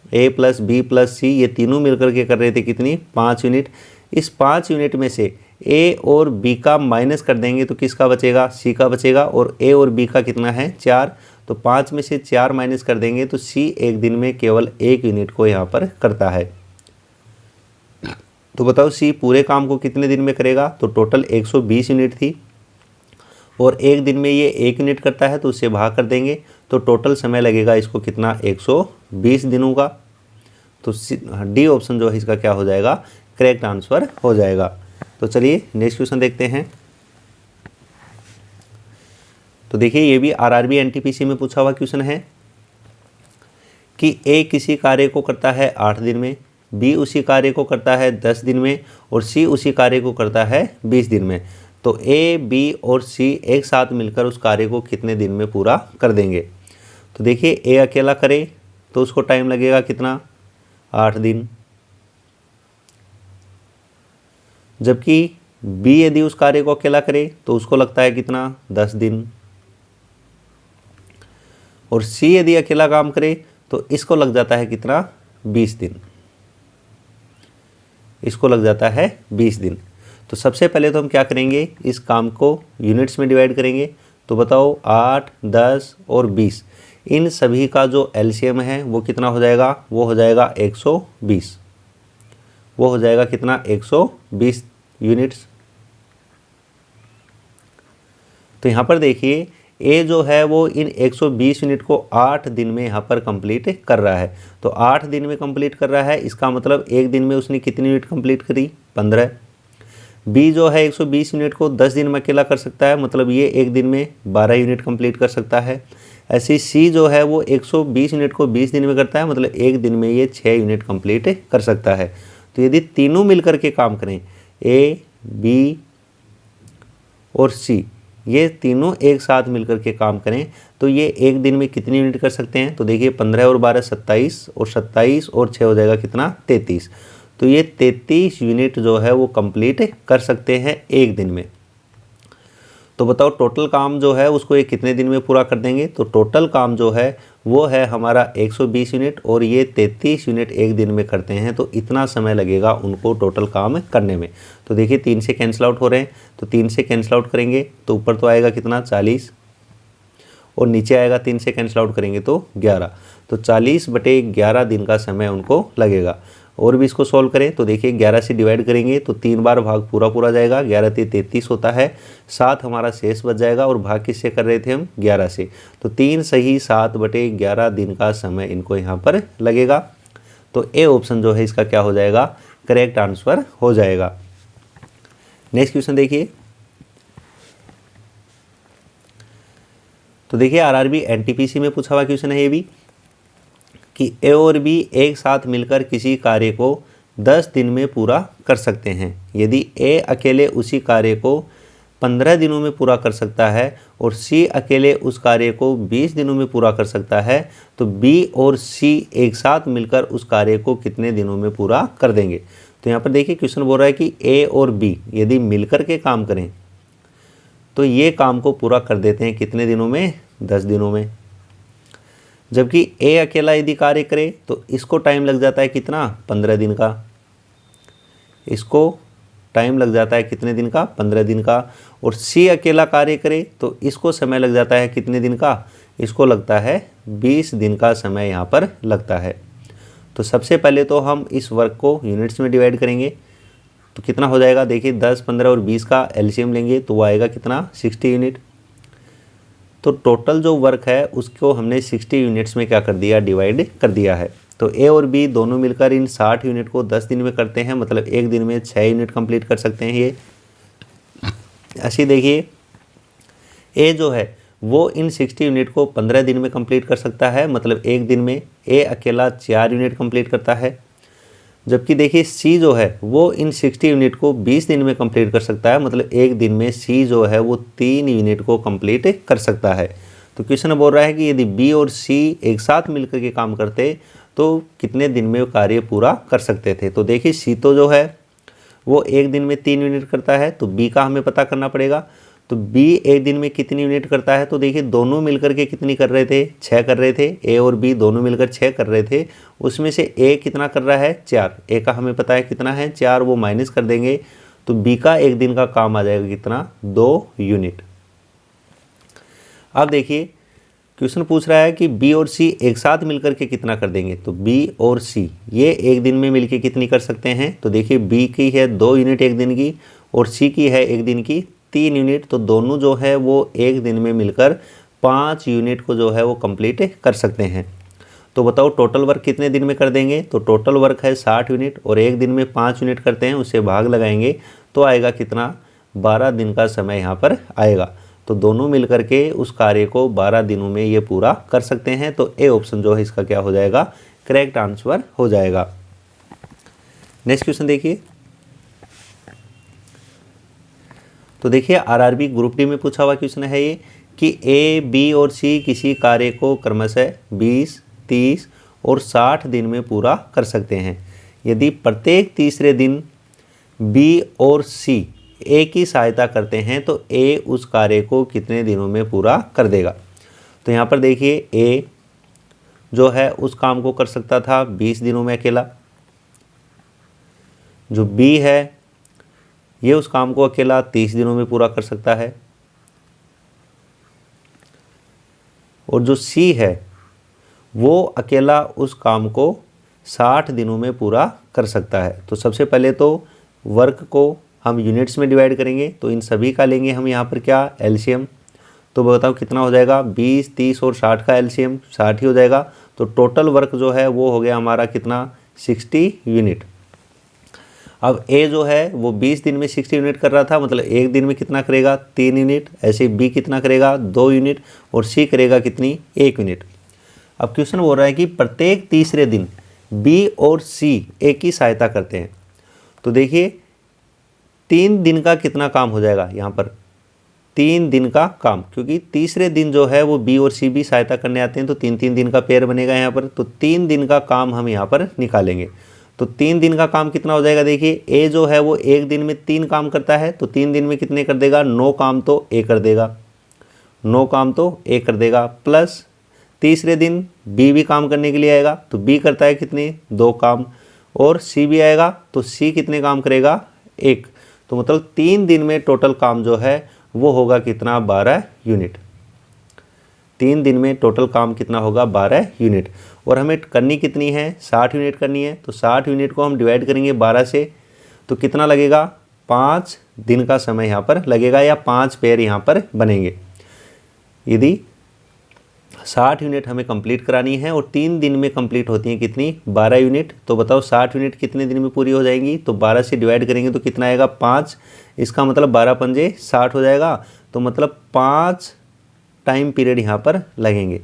ए प्लस बी प्लस सी ये तीनों मिलकर के कर रहे थे कितनी, 5 यूनिट। इस 5 यूनिट में से ए और बी का माइनस कर देंगे तो किसका बचेगा, सी का बचेगा। और ए और बी का कितना है, 4। तो 5 में से 4 माइनस कर देंगे तो सी एक दिन में केवल 1 यूनिट को यहाँ पर करता है। तो बताओ सी पूरे काम को कितने दिन में करेगा। तो टोटल 120 यूनिट थी और एक दिन में ये 1 यूनिट करता है, तो उससे भाग कर देंगे तो टोटल समय लगेगा इसको कितना, 120 दिनों का। तो डी ऑप्शन जो है इसका क्या हो जाएगा, करेक्ट आंसर हो जाएगा। तो चलिए नेक्स्ट क्वेश्चन देखते हैं। तो देखिए ये भी आरआरबी एनटीपीसी में पूछा हुआ क्वेश्चन है कि ए किसी कार्य को करता है 8 दिन में, बी उसी कार्य को करता है 10 दिन में और सी उसी कार्य को करता है 20 दिन में। तो ए, बी और सी एक साथ मिलकर उस कार्य को कितने दिन में पूरा कर देंगे। तो देखिए ए अकेला करे तो उसको टाइम लगेगा कितना, 8 दिन। जबकि बी यदि उस कार्य को अकेला करे तो उसको लगता है कितना, 10 दिन। और सी यदि अकेला काम करे तो इसको लग जाता है कितना, 20 दिन। इसको लग जाता है 20 दिन। तो सबसे पहले तो हम क्या करेंगे, इस काम को यूनिट्स में डिवाइड करेंगे। तो बताओ 8, 10 और 20 इन सभी का जो एलसीएम है वो कितना हो जाएगा, वो हो जाएगा 120। वो हो जाएगा कितना, 120 यूनिट्स। तो यहाँ पर देखिए ए जो है वो इन 120 यूनिट को 8 दिन में यहाँ पर कंप्लीट कर रहा है। तो 8 दिन में कंप्लीट कर रहा है, इसका मतलब एक दिन में उसने कितनी यूनिट कंप्लीट करी, 15। बी जो है 120 यूनिट को 10 दिन में अकेला कर सकता है, मतलब ये एक दिन में 12 यूनिट कंप्लीट कर सकता है। ऐसे सी जो है वो 120 यूनिट को 20 दिन में करता है, मतलब एक दिन में ये 6 यूनिट कंप्लीट कर सकता है। तो यदि तीनों मिलकर के काम करें, ए, बी और सी ये तीनों एक साथ मिलकर के काम करें तो ये एक दिन में कितनी यूनिट कर सकते हैं। तो देखिए 15 और 12 27 और 27 और 6 हो जाएगा कितना, 33। तो ये 33 यूनिट जो है वो कंप्लीट कर सकते हैं एक दिन में। तो बताओ टोटल काम जो है उसको ये कितने दिन में पूरा कर देंगे। तो टोटल काम जो है वो है हमारा 120 यूनिट और ये 33 यूनिट एक दिन में करते हैं, तो इतना समय लगेगा उनको टोटल काम करने में। तो देखिए 3 से कैंसिल आउट हो रहे हैं, तो 3 से कैंसिल आउट करेंगे तो ऊपर तो आएगा कितना, 40 और नीचे आएगा 3 से कैंसिल आउट करेंगे तो 11। तो 40/11 दिन का समय उनको लगेगा। और भी इसको सॉल्व करें तो देखिए 11 से डिवाइड करेंगे तो 3 बार भाग पूरा पूरा जाएगा, 11 × 33 होता है, 7 हमारा शेष बच जाएगा और भाग किससे कर रहे थे हम 11 से, तो 3 सही 7/11 दिन का समय इनको यहाँ पर लगेगा। तो ए ऑप्शन जो है इसका क्या हो जाएगा, करेक्ट आंसर हो जाएगा। नेक्स्ट क्वेश्चन देखिए, तो देखिए आरआरबी एनटीपीसी में पूछा हुआ क्वेश्चन है ये भी कि ए और बी एक साथ मिलकर किसी कार्य को 10 दिन में पूरा कर सकते हैं। यदि ए अकेले उसी कार्य को 15 दिनों में पूरा कर सकता है और सी अकेले उस कार्य को 20 दिनों में पूरा कर सकता है, तो बी और सी एक साथ मिलकर उस कार्य को कितने दिनों में पूरा कर देंगे। तो यहाँ पर देखिए क्वेश्चन बोल रहा है कि ए और बी यदि मिलकर के काम करें तो ये काम को पूरा कर देते हैं कितने दिनों में, 10 दिनों में। जबकि ए अकेला यदि कार्य करे तो इसको टाइम लग जाता है कितना, 15 दिन का। इसको टाइम लग जाता है कितने दिन का, 15 दिन का। और सी अकेला कार्य करे तो इसको समय लग जाता है कितने दिन का, इसको लगता है 20 दिन का समय यहाँ पर लगता है। तो सबसे पहले तो हम इस वर्क को यूनिट्स में डिवाइड करेंगे तो कितना हो जाएगा, देखिए 10, 15 और 20 का एलसीएम लेंगे तो वो आएगा कितना, 60 यूनिट। तो टोटल जो वर्क है उसको हमने 60 यूनिट्स में क्या कर दिया, डिवाइड कर दिया है। तो ए और बी दोनों मिलकर इन 60 यूनिट को 10 दिन में करते हैं, मतलब एक दिन में 6 यूनिट कंप्लीट कर सकते हैं ये। ऐसे देखिए ए जो है वो इन 60 यूनिट को 15 दिन में कंप्लीट कर सकता है, मतलब एक दिन में ए अकेला 4 यूनिट कंप्लीट करता है। जबकि देखिए सी जो है वो इन 60 यूनिट को 20 दिन में कंप्लीट कर सकता है, मतलब एक दिन में सी जो है वो 3 यूनिट को कंप्लीट कर सकता है। तो क्वेश्चन बोल रहा है कि यदि बी और सी एक साथ मिलकर के काम करते तो कितने दिन में कार्य पूरा कर सकते थे। तो देखिए सी तो जो है वो एक दिन में 3 यूनिट करता है, तो बी का हमें पता करना पड़ेगा। तो बी एक दिन में कितनी यूनिट करता है, तो देखिए दोनों मिलकर के कितनी कर रहे थे, 6 कर रहे थे। ए और बी दोनों मिलकर 6 कर रहे थे, उसमें से ए कितना कर रहा है, 4। ए का हमें पता है कितना है, 4, वो माइनस कर देंगे तो बी का एक दिन का काम आ जाएगा कितना, 2 यूनिट। अब देखिए क्वेश्चन पूछ रहा है कि बी और सी एक साथ मिलकर के कितना कर देंगे। तो बी और सी ये एक दिन में मिलकर कितनी कर सकते हैं, तो देखिए बी की है 2 यूनिट एक दिन की और सी की है एक दिन की 3 यूनिट, तो दोनों जो है वो एक दिन में मिलकर 5 यूनिट को जो है वो कंप्लीट कर सकते हैं। तो बताओ टोटल वर्क कितने दिन में कर देंगे। तो टोटल वर्क है 60 यूनिट और एक दिन में 5 यूनिट करते हैं, उससे भाग लगाएंगे तो आएगा कितना, 12 दिन का समय यहाँ पर आएगा। तो दोनों मिलकर के उस कार्य को 12 दिनों में ये पूरा कर सकते हैं। तो ए ऑप्शन जो है इसका क्या हो जाएगा, करेक्ट आंसर हो जाएगा। नेक्स्ट क्वेश्चन देखिए, तो देखिए आरआरबी ग्रुप डी में पूछा हुआ क्वेश्चन है ये कि ए, बी और सी किसी कार्य को क्रमशः 20, 30 और 60 दिन में पूरा कर सकते हैं। यदि प्रत्येक तीसरे दिन बी और सी ए की सहायता करते हैं तो ए उस कार्य को कितने दिनों में पूरा कर देगा। तो यहाँ पर देखिए ए जो है उस काम को कर सकता था 20 दिनों में अकेला, जो बी है ये उस काम को अकेला 30 दिनों में पूरा कर सकता है, और जो सी है वो अकेला उस काम को 60 दिनों में पूरा कर सकता है। तो सबसे पहले तो वर्क को हम यूनिट्स में डिवाइड करेंगे, तो इन सभी का लेंगे हम यहाँ पर क्या, एलसीएम। तो बताओ कितना हो जाएगा, 20, 30 और 60 का एलसीएम 60 ही हो जाएगा। तो टोटल वर्क जो है वो हो गया हमारा कितना, 60 यूनिट। अब ए जो है वो 20 दिन में 60 यूनिट कर रहा था, मतलब एक दिन में कितना करेगा, 3 यूनिट। ऐसे बी कितना करेगा, 2 यूनिट, और सी करेगा कितनी, 1 यूनिट। अब क्वेश्चन बोल रहा है कि प्रत्येक तीसरे दिन बी और सी ए की सहायता करते हैं। तो देखिए 3 दिन का कितना काम हो जाएगा यहाँ पर, 3 दिन का काम, क्योंकि तीसरे दिन जो है वो बी और सी भी सहायता करने आते हैं, तो 3-3 दिन का पेयर बनेगा यहाँ पर। तो 3 दिन का काम हम यहाँ पर निकालेंगे। तो 3 दिन का काम कितना हो जाएगा, देखिए ए जो है वो एक दिन में 3 काम करता है, तो 3 दिन में कितने कर देगा, 9 काम तो ए कर देगा, 9 काम तो ए कर देगा। प्लस तीसरे दिन बी भी काम करने के लिए आएगा, तो बी करता है कितने, 2 काम, और सी भी आएगा तो सी कितने काम करेगा, 1। तो मतलब 3 दिन में टोटल काम जो है वो होगा कितना, 12 यूनिट। 3 दिन में टोटल काम कितना होगा 12 यूनिट। और हमें करनी कितनी है 60 यूनिट करनी है। तो 60 यूनिट को हम डिवाइड करेंगे 12 से, तो कितना लगेगा 5 दिन का समय यहाँ पर लगेगा, या 5 पेयर यहाँ पर बनेंगे। यदि 60 यूनिट हमें कंप्लीट करानी है और 3 दिन में कंप्लीट होती हैं कितनी 12 यूनिट, तो बताओ 60 यूनिट कितने दिन में पूरी हो जाएंगी। तो 12 से डिवाइड करेंगे तो कितना आएगा 5, इसका मतलब 12 पंजे 60 हो जाएगा। तो मतलब 5 टाइम पीरियड यहाँ पर लगेंगे,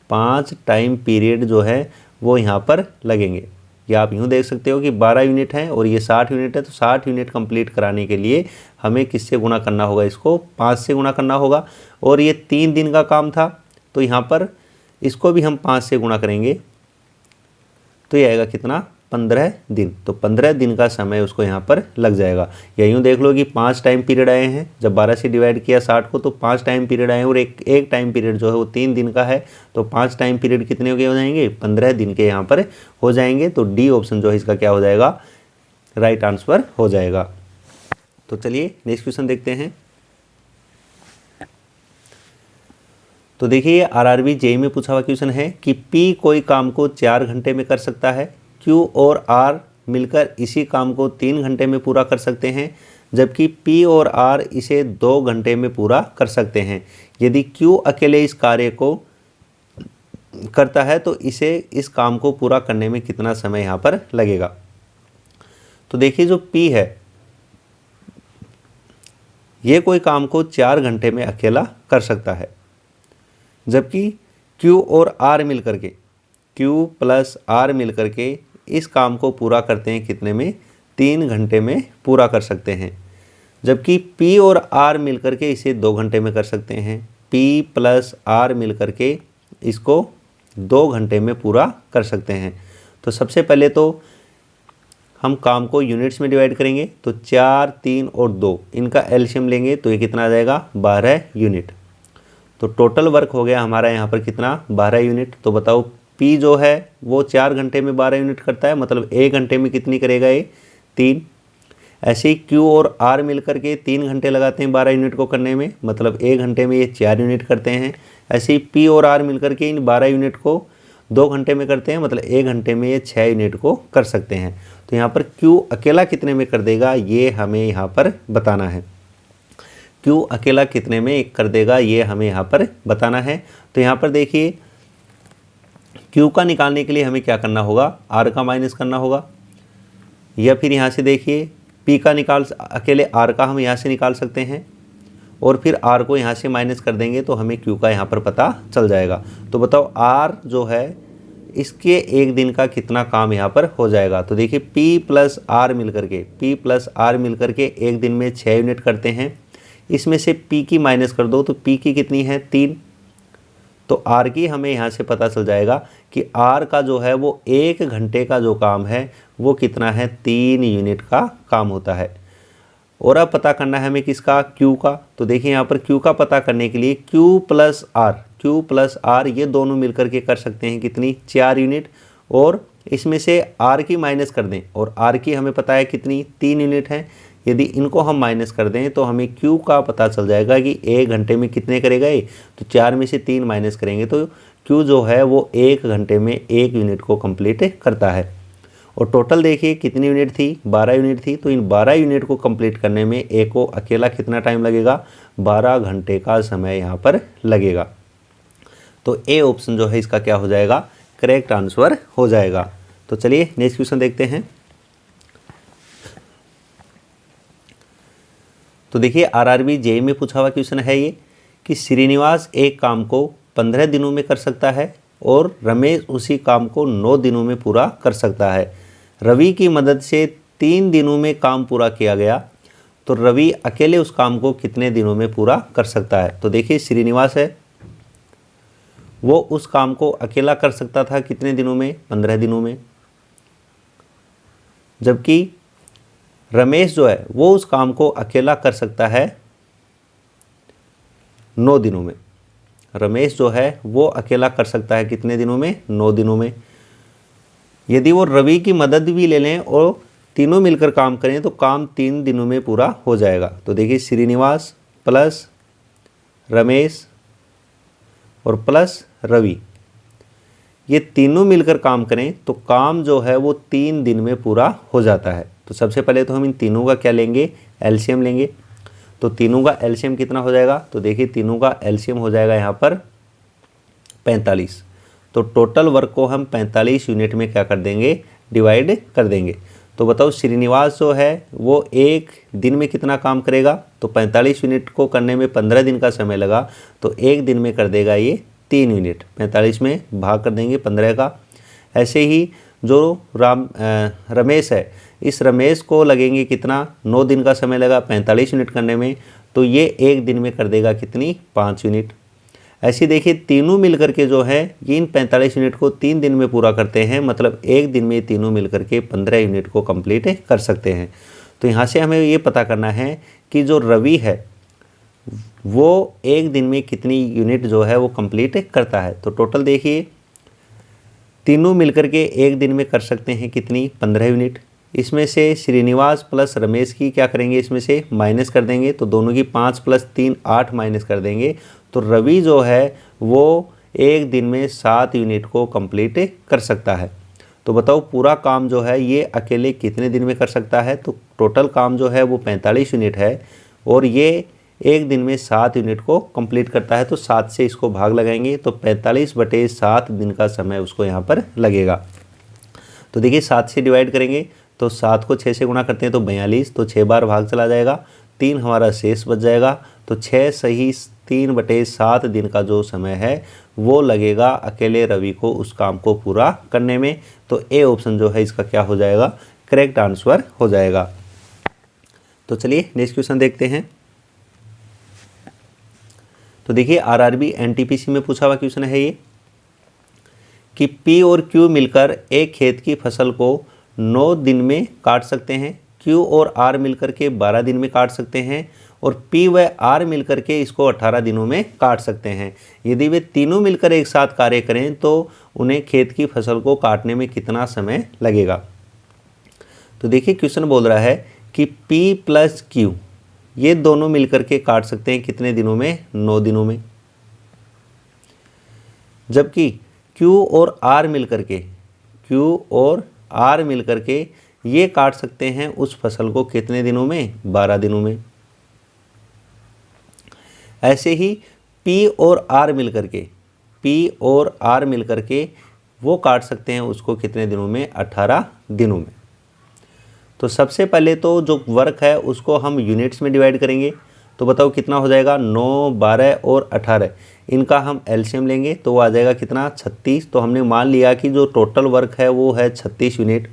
5 टाइम पीरियड जो है वो यहाँ पर लगेंगे। या आप यूँ देख सकते हो कि 12 यूनिट है और ये 60 यूनिट है, तो 60 यूनिट कंप्लीट कराने के लिए हमें किससे गुणा करना होगा, इसको 5 से गुणा करना होगा। और ये 3 दिन का काम था, तो यहाँ पर इसको भी हम 5 से गुणा करेंगे, तो ये आएगा कितना 15 दिन। तो 15 दिन का समय उसको यहाँ पर लग जाएगा। या यूँ देख लो कि 5 टाइम पीरियड आए हैं, जब 12 से डिवाइड किया 60 को तो 5 टाइम पीरियड आए हैं, और एक टाइम पीरियड जो है वो 3 दिन का है। तो 5 टाइम पीरियड कितने के हो जाएंगे 15 दिन के यहाँ पर हो जाएंगे। तो डी ऑप्शन जो है इसका क्या हो जाएगा, राइट आंसर हो जाएगा। तो चलिए नेक्स्ट क्वेश्चन देखते हैं। तो देखिए आरआरबी जेईई में पूछा हुआ क्वेश्चन है कि पी कोई काम को 4 घंटे में कर सकता है, क्यू और आर मिलकर इसी काम को 3 घंटे में पूरा कर सकते हैं, जबकि पी और आर इसे 2 घंटे में पूरा कर सकते हैं। यदि क्यू अकेले इस कार्य को करता है तो इसे इस काम को पूरा करने में कितना समय यहाँ पर लगेगा। तो देखिए जो पी है ये कोई काम को 4 घंटे में अकेला कर सकता है, जबकि Q और R मिलकर के Q प्लस R मिलकर के इस काम को पूरा करते हैं कितने में 3 घंटे में पूरा कर सकते हैं। जबकि P और R मिलकर के इसे 2 घंटे में कर सकते हैं। P प्लस R मिलकर के इसको 2 घंटे में पूरा कर सकते हैं। तो सबसे पहले तो हम काम को यूनिट्स में डिवाइड करेंगे, तो 4, 3 और 2 इनका एलसीएम लेंगे तो ये कितना आ जाएगा 12 यूनिट। तो टोटल वर्क हो गया हमारा यहाँ पर कितना 12 यूनिट। तो बताओ P जो है वो 4 घंटे में 12 यूनिट करता है, मतलब 1 घंटे में कितनी करेगा ये 3। ऐसे ही Q और R मिलकर के 3 घंटे लगाते हैं 12 यूनिट को करने में, मतलब 1 घंटे में ये 4 यूनिट करते हैं। ऐसे ही P और R मिलकर के इन 12 यूनिट को 2 घंटे में करते हैं, मतलब 1 घंटे में ये 6 यूनिट को कर सकते हैं। तो यहाँ पर Q अकेला कितने में कर देगा ये हमें यहाँ पर बताना है। Q अकेला कितने में कर देगा ये हमें यहाँ पर बताना है। तो यहाँ पर देखिए Q का निकालने के लिए हमें क्या करना होगा, R का माइनस करना होगा, या फिर यहाँ से देखिए P का अकेले R का हम यहाँ से निकाल सकते हैं, और फिर R को यहाँ से माइनस कर देंगे तो हमें Q का यहाँ पर पता चल जाएगा। तो बताओ R जो है इसके 1 दिन का कितना काम यहाँ पर हो जाएगा। तो देखिए P प्लस R मिलकर के 1 दिन में 6 यूनिट करते हैं। इसमें से P की माइनस कर दो तो P की कितनी है 3, तो R की हमें यहाँ से पता चल जाएगा कि R का जो है वो 1 घंटे का जो काम है वो कितना है 3 यूनिट का काम होता है। और अब पता करना है हमें किसका Q का। तो देखिए यहाँ पर Q का पता करने के लिए Q प्लस R ये दोनों मिलकर के कर सकते हैं कितनी 4 यूनिट, और इसमें से R की माइनस कर दें, और R की हमें पता है कितनी 3 यूनिट है। यदि इनको हम माइनस कर दें तो हमें Q का पता चल जाएगा कि 1 घंटे में कितने करेगा ये। तो 4 में से 3 माइनस करेंगे तो Q जो है वो 1 घंटे में 1 यूनिट को कंप्लीट करता है। और टोटल देखिए कितनी यूनिट थी 12 यूनिट थी। तो इन 12 यूनिट को कंप्लीट करने में A को अकेला कितना टाइम लगेगा 12 घंटे का समय यहाँ पर लगेगा। तो A ऑप्शन जो है इसका क्या हो जाएगा करेक्ट आंसर हो जाएगा। तो चलिए नेक्स्ट क्वेश्चन देखते हैं। तो देखिए आरआरबी जेईई में पूछा हुआ क्वेश्चन है ये कि श्रीनिवास एक काम को 15 दिनों में कर सकता है और रमेश उसी काम को 9 दिनों में पूरा कर सकता है। रवि की मदद से 3 दिनों में काम पूरा किया गया, तो रवि अकेले उस काम को कितने दिनों में पूरा कर सकता है। तो देखिए श्रीनिवास है वो उस काम को अकेला कर सकता था कितने दिनों में 15 दिनों में, जबकि रमेश जो है वो उस काम को अकेला कर सकता है 9 दिनों में। रमेश जो है वो अकेला कर सकता है कितने दिनों में 9 दिनों में। यदि वो रवि की मदद भी ले लें और तीनों मिलकर काम करें तो काम 3 दिनों में पूरा हो जाएगा। तो देखिए श्रीनिवास प्लस रमेश और प्लस रवि, ये तीनों मिलकर काम करें तो काम जो है वो 3 दिन में पूरा हो जाता है। तो सबसे पहले तो हम इन तीनों का क्या लेंगे, एलसीएम लेंगे। तो तीनों का एलसीएम कितना हो जाएगा, तो देखिए तीनों का एलसीएम हो जाएगा यहाँ पर 45। तो टोटल वर्क को हम 45 यूनिट में क्या कर देंगे, डिवाइड कर देंगे। तो बताओ श्रीनिवास जो है वो एक दिन में कितना काम करेगा, तो 45 यूनिट को करने में 15 दिन का समय लगा, तो एक दिन में कर देगा ये 3 यूनिट। 45 में भाग कर देंगे 15 का। ऐसे ही जो रमेश है, इस रमेश को लगेंगे कितना, 9 दिन का समय लगा 45 यूनिट करने में, तो ये एक दिन में कर देगा कितनी, 5 यूनिट। ऐसे देखिए तीनों मिलकर के जो है इन 45 यूनिट को 3 दिन में पूरा करते हैं, मतलब एक दिन में तीनों मिलकर के 15 यूनिट को कंप्लीट कर सकते हैं। तो यहाँ से हमें ये पता करना है कि जो रवि है वो एक दिन में कितनी यूनिट जो है वो कंप्लीट करता है। तो टोटल देखिए तीनों मिलकर के एक दिन में कर सकते हैं कितनी, 15 यूनिट। इसमें से श्रीनिवास प्लस रमेश की क्या करेंगे, इसमें से माइनस कर देंगे, तो दोनों की 5 + 3 8 माइनस कर देंगे। तो रवि जो है वो एक दिन में 7 यूनिट को कंप्लीट कर सकता है। तो बताओ पूरा काम जो है ये अकेले कितने दिन में कर सकता है, तो टोटल काम जो है वो 45 यूनिट है और ये एक दिन में 7 यूनिट को कंप्लीट करता है। तो 7 से इसको भाग लगाएंगे तो 45/7 दिन का समय उसको यहाँ पर लगेगा। तो देखिए 7 से डिवाइड करेंगे तो 7 को 6 से गुणा करते हैं तो 42, तो 6 बार भाग चला जाएगा, 3 हमारा शेष बच जाएगा। तो 6 सही 3/7 दिन का जो समय है वो लगेगा अकेले रवि को उस काम को पूरा करने में। तो ए ऑप्शन जो है इसका क्या हो जाएगा, करेक्ट आंसर हो जाएगा। तो चलिए नेक्स्ट क्वेश्चन देखते हैं। तो देखिए आरआरबी एनटीपीसी में पूछा हुआ क्वेश्चन है ये कि पी और क्यू मिलकर एक खेत की फसल को 9 दिन में काट सकते हैं, क्यू और आर मिलकर के 12 दिन में काट सकते हैं और पी व आर मिलकर के इसको 18 दिनों में काट सकते हैं। यदि वे तीनों मिलकर एक साथ कार्य करें तो उन्हें खेत की फसल को काटने में कितना समय लगेगा। तो देखिए क्वेश्चन बोल रहा है कि पी प्लस क्यू ये दोनों मिलकर के काट सकते हैं कितने दिनों में, 9 दिनों में। जबकि Q और R मिलकर के ये काट सकते हैं उस फसल को कितने दिनों में, 12 दिनों में। ऐसे ही P और R मिलकर के वो काट सकते हैं उसको कितने दिनों में, 18 दिनों में। तो सबसे पहले तो जो वर्क है उसको हम यूनिट्स में डिवाइड करेंगे। तो बताओ कितना हो जाएगा, 9, 12 और 18, इनका हम एलसीएम लेंगे तो वो आ जाएगा कितना, 36। तो हमने मान लिया कि जो टोटल वर्क है वो है 36 यूनिट।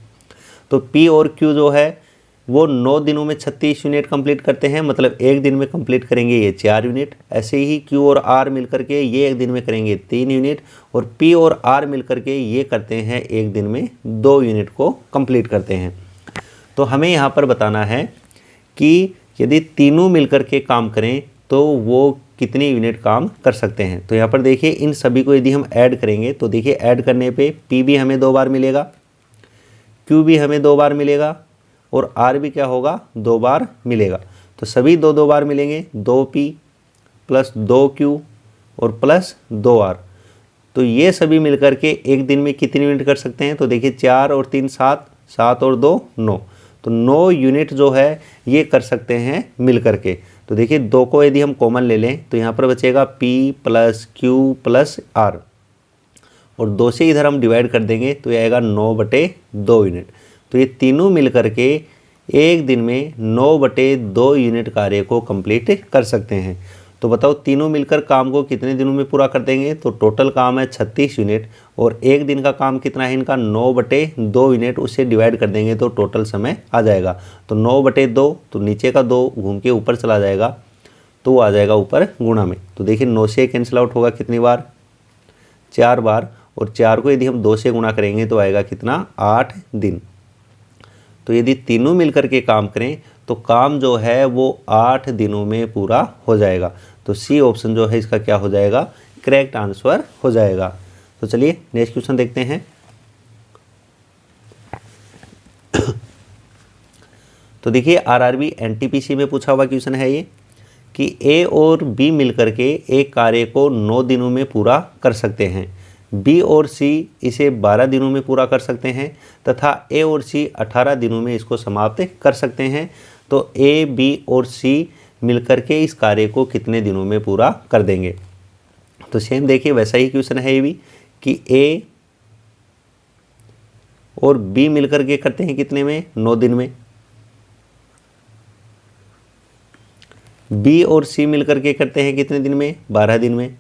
तो पी और क्यू जो है वो 9 दिनों में 36 यूनिट कंप्लीट करते हैं, मतलब एक दिन में कंप्लीट करेंगे ये 4 यूनिट। ऐसे ही क्यू और आर मिलकर के ये एक दिन में करेंगे 3 यूनिट और पी और आर मिलकर के ये करते हैं एक दिन में 2 यूनिट को कंप्लीट करते हैं। तो हमें यहाँ पर बताना है कि यदि तीनों मिलकर के काम करें तो वो कितनी यूनिट काम कर सकते हैं। तो यहाँ पर देखिए इन सभी को यदि हम ऐड करेंगे तो देखिए ऐड करने पे P भी हमें 2 बार मिलेगा, Q भी हमें 2 बार मिलेगा और R भी क्या होगा, 2 बार मिलेगा। तो सभी 2 बार मिलेंगे, 2P + 2Q और +2R। तो ये सभी मिलकर के एक दिन में कितनी यूनिट कर सकते हैं। तो देखिए 4 और 3 7, 7 और 2 9, तो 9 यूनिट जो है ये कर सकते हैं मिलकर के। तो देखिए 2 को यदि हम कॉमन ले लें तो यहाँ पर बचेगा P + Q + R और 2 से इधर हम डिवाइड कर देंगे तो ये आएगा 9/2 यूनिट। तो ये तीनों मिलकर के एक दिन में 9/2 यूनिट कार्य को कंप्लीट कर सकते हैं। तो बताओ तीनों मिलकर काम को कितने दिनों में पूरा कर देंगे। तो टोटल काम है 36 यूनिट और एक दिन का काम कितना है इनका, 9/2 यूनिट, उससे डिवाइड कर देंगे तो टोटल समय आ जाएगा। तो 9/2, तो नीचे का 2 घूम के ऊपर चला जाएगा तो वो आ जाएगा ऊपर गुणा में। तो देखिए 9 से कैंसिल आउट होगा कितनी बार, 4 बार, और 4 को यदि हम 2 से गुणा करेंगे तो आएगा कितना, 8 दिन। तो यदि तीनों मिलकर के काम करें तो काम जो है वो 8 दिनों में पूरा हो जाएगा। तो सी ऑप्शन जो है इसका क्या हो जाएगा, करेक्ट आंसर हो जाएगा। तो चलिए नेक्स्ट क्वेश्चन देखते हैं। तो देखिए आरआरबी एनटीपीसी में पूछा हुआ क्वेश्चन है ये कि ए और बी मिलकर के एक कार्य को 9 दिनों में पूरा कर सकते हैं, बी और सी इसे 12 दिनों में पूरा कर सकते हैं तथा ए और सी 18 दिनों में इसको समाप्त कर सकते हैं। तो ए, बी और सी मिलकर के इस कार्य को कितने दिनों में पूरा कर देंगे। तो सेम देखिए वैसा ही क्वेश्चन है ये भी कि ए और बी मिलकर के करते हैं कितने में, 9 दिन में। बी और सी मिलकर के करते हैं कितने दिन में, 12 दिन में।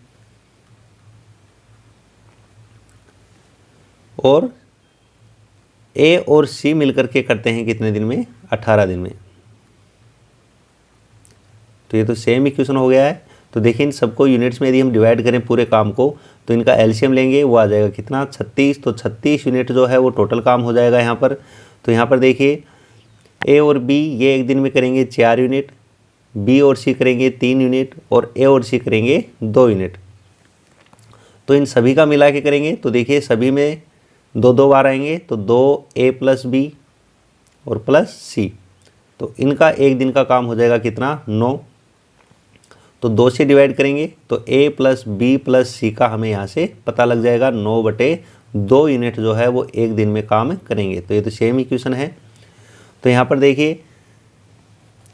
और ए और सी मिलकर के करते हैं कितने दिन में, 18 दिन में। तो ये तो सेम इक्वेशन हो गया है। तो देखिए इन सबको यूनिट्स में यदि हम डिवाइड करें पूरे काम को तो इनका एलसीएम लेंगे, वो आ जाएगा कितना, 36। तो 36 यूनिट जो है वो टोटल काम हो जाएगा यहाँ पर। तो यहाँ पर देखिए ए और बी ये एक दिन में करेंगे 4 यूनिट, बी और सी करेंगे 3 यूनिट और ए और सी करेंगे 2 यूनिट। तो इन सभी का मिला के करेंगे तो देखिए सभी में 2-2 बार आएंगे, तो 2A + B और +C। तो इनका एक दिन का काम हो जाएगा कितना, 9। तो 2 से डिवाइड करेंगे तो A + B + C का हमें यहाँ से पता लग जाएगा, 9/2 यूनिट जो है वो एक दिन में काम करेंगे। तो ये तो सेम इक्वेशन है। तो यहाँ पर देखिए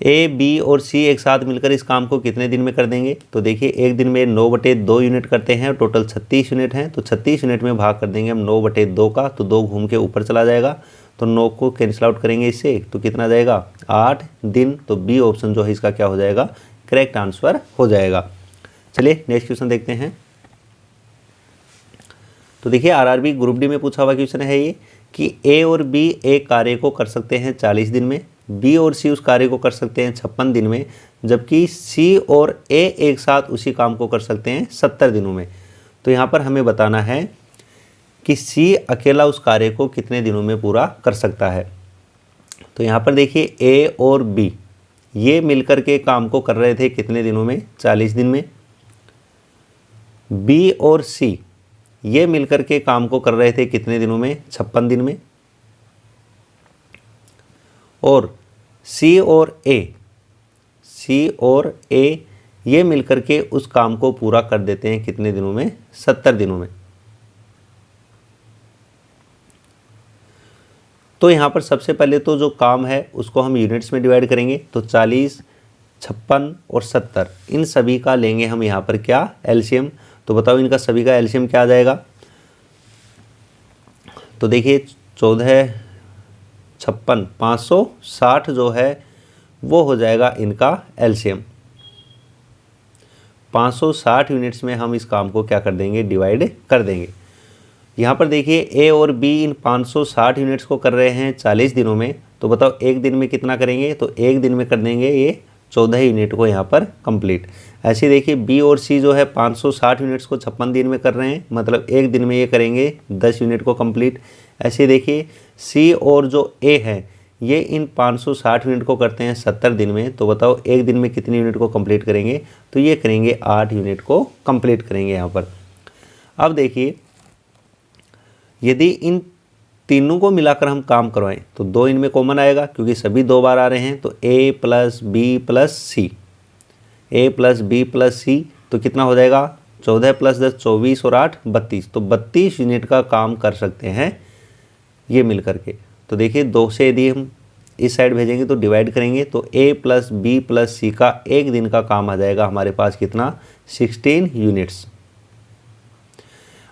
A, B और C एक साथ मिलकर इस काम को कितने दिन में कर देंगे। तो देखिए एक दिन में 9/2 यूनिट करते हैं, टोटल 36 यूनिट हैं। तो 36 यूनिट में भाग कर देंगे हम 9/2 का, तो 2 घूम के ऊपर चला जाएगा। तो 9 को कैंसिल आउट करेंगे इससे, तो कितना आ जाएगा, 8 दिन। तो बी ऑप्शन जो है इसका क्या हो जाएगा, करेक्ट आंसर हो जाएगा। चलिए नेक्स्ट क्वेश्चन देखते हैं। तो देखिए आरआरबी ग्रुप डी में पूछा हुआ क्वेश्चन है ये कि ए और बी एक कार्य को कर सकते हैं 40 दिन में, बी और सी उस कार्य को कर सकते हैं 56 दिन में, जबकि सी और ए एक साथ उसी काम को कर सकते हैं 70 दिनों में। तो यहाँ पर हमें बताना है कि सी अकेला उस कार्य को कितने दिनों में पूरा कर सकता है। तो यहाँ पर देखिए ए और बी ये मिलकर के काम को कर रहे थे कितने दिनों में, 40 दिन में। बी और सी ये मिलकर के काम को कर रहे थे कितने दिनों में, 56 दिन में। और सी और ए ये मिलकर के उस काम को पूरा कर देते हैं कितने दिनों में, 70 दिनों में। तो यहाँ पर सबसे पहले तो जो काम है उसको हम यूनिट्स में डिवाइड करेंगे। तो 40, 56 और 70 इन सभी का लेंगे हम यहाँ पर क्या, एलसीएम। तो बताओ इनका सभी का एलसीएम क्या आ जाएगा। तो देखिए 14, 56, 560 जो है वो हो जाएगा इनका एलसीएम। 560 यूनिट्स में हम इस काम को क्या कर देंगे, डिवाइड कर देंगे। यहाँ पर देखिए ए और बी इन 560 यूनिट्स को कर रहे हैं 40 दिनों में। तो बताओ एक दिन में कितना करेंगे। तो एक दिन में कर देंगे ये 14 यूनिट को यहाँ पर कंप्लीट। ऐसे देखिए बी और सी जो है 560 यूनिट्स को 56 दिन में कर रहे हैं, मतलब एक दिन में ये करेंगे 10 यूनिट को कंप्लीट। ऐसे देखिए सी और जो ए है ये इन 560 यूनिट को करते हैं 70 दिन में। तो बताओ एक दिन में कितनी यूनिट को कंप्लीट करेंगे। तो ये करेंगे 8 यूनिट को कंप्लीट करेंगे यहाँ पर। अब देखिए यदि इन तीनों को मिलाकर हम काम करवाएं तो 2 इनमें कॉमन आएगा क्योंकि सभी 2 बार आ रहे हैं। तो A + B + C, A + B + C तो कितना हो जाएगा, 14 + 10 24 और 8 32। तो 32 यूनिट का काम कर सकते हैं ये मिल करके। तो देखिए 2 से यदि हम इस साइड भेजेंगे तो डिवाइड करेंगे तो A + B + C का एक दिन का काम आ जाएगा हमारे पास कितना, 16 यूनिट्स।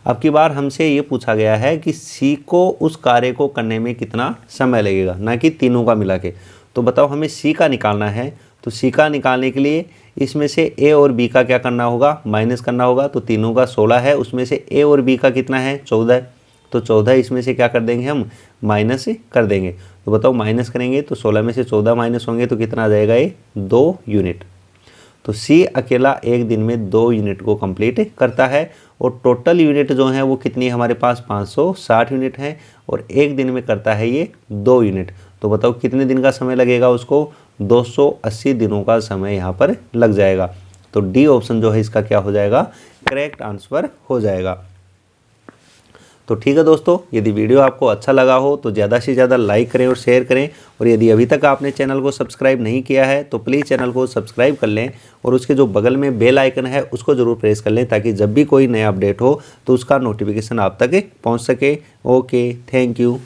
अब की बार हमसे ये पूछा गया है कि सी को उस कार्य को करने में कितना समय लगेगा, ना कि तीनों का मिला के। तो बताओ हमें सी का निकालना है। तो सी का निकालने के लिए इसमें से ए और बी का क्या करना होगा, माइनस करना होगा। तो तीनों का 16 है, उसमें से ए और बी का कितना है, 14। तो 14 इसमें से क्या कर देंगे हम, माइनस कर देंगे। तो बताओ माइनस करेंगे तो 16 में से 14 माइनस होंगे तो कितना आ जाएगा, ये 2 यूनिट। तो सी अकेला एक दिन में 2 यूनिट को कंप्लीट करता है। और टोटल यूनिट जो है वो कितनी हमारे पास 560 यूनिट है और एक दिन में करता है ये 2 यूनिट। तो बताओ कितने दिन का समय लगेगा उसको, 280 दिनों का समय यहाँ पर लग जाएगा। तो डी ऑप्शन जो है इसका क्या हो जाएगा, करेक्ट आंसर हो जाएगा। तो ठीक है दोस्तों, यदि वीडियो आपको अच्छा लगा हो तो ज़्यादा से ज़्यादा लाइक करें और शेयर करें, और यदि अभी तक आपने चैनल को सब्सक्राइब नहीं किया है तो प्लीज़ चैनल को सब्सक्राइब कर लें और उसके जो बगल में बेल आइकन है उसको ज़रूर प्रेस कर लें, ताकि जब भी कोई नया अपडेट हो तो उसका नोटिफिकेशन आप तक पहुँच सके। Okay, thank you.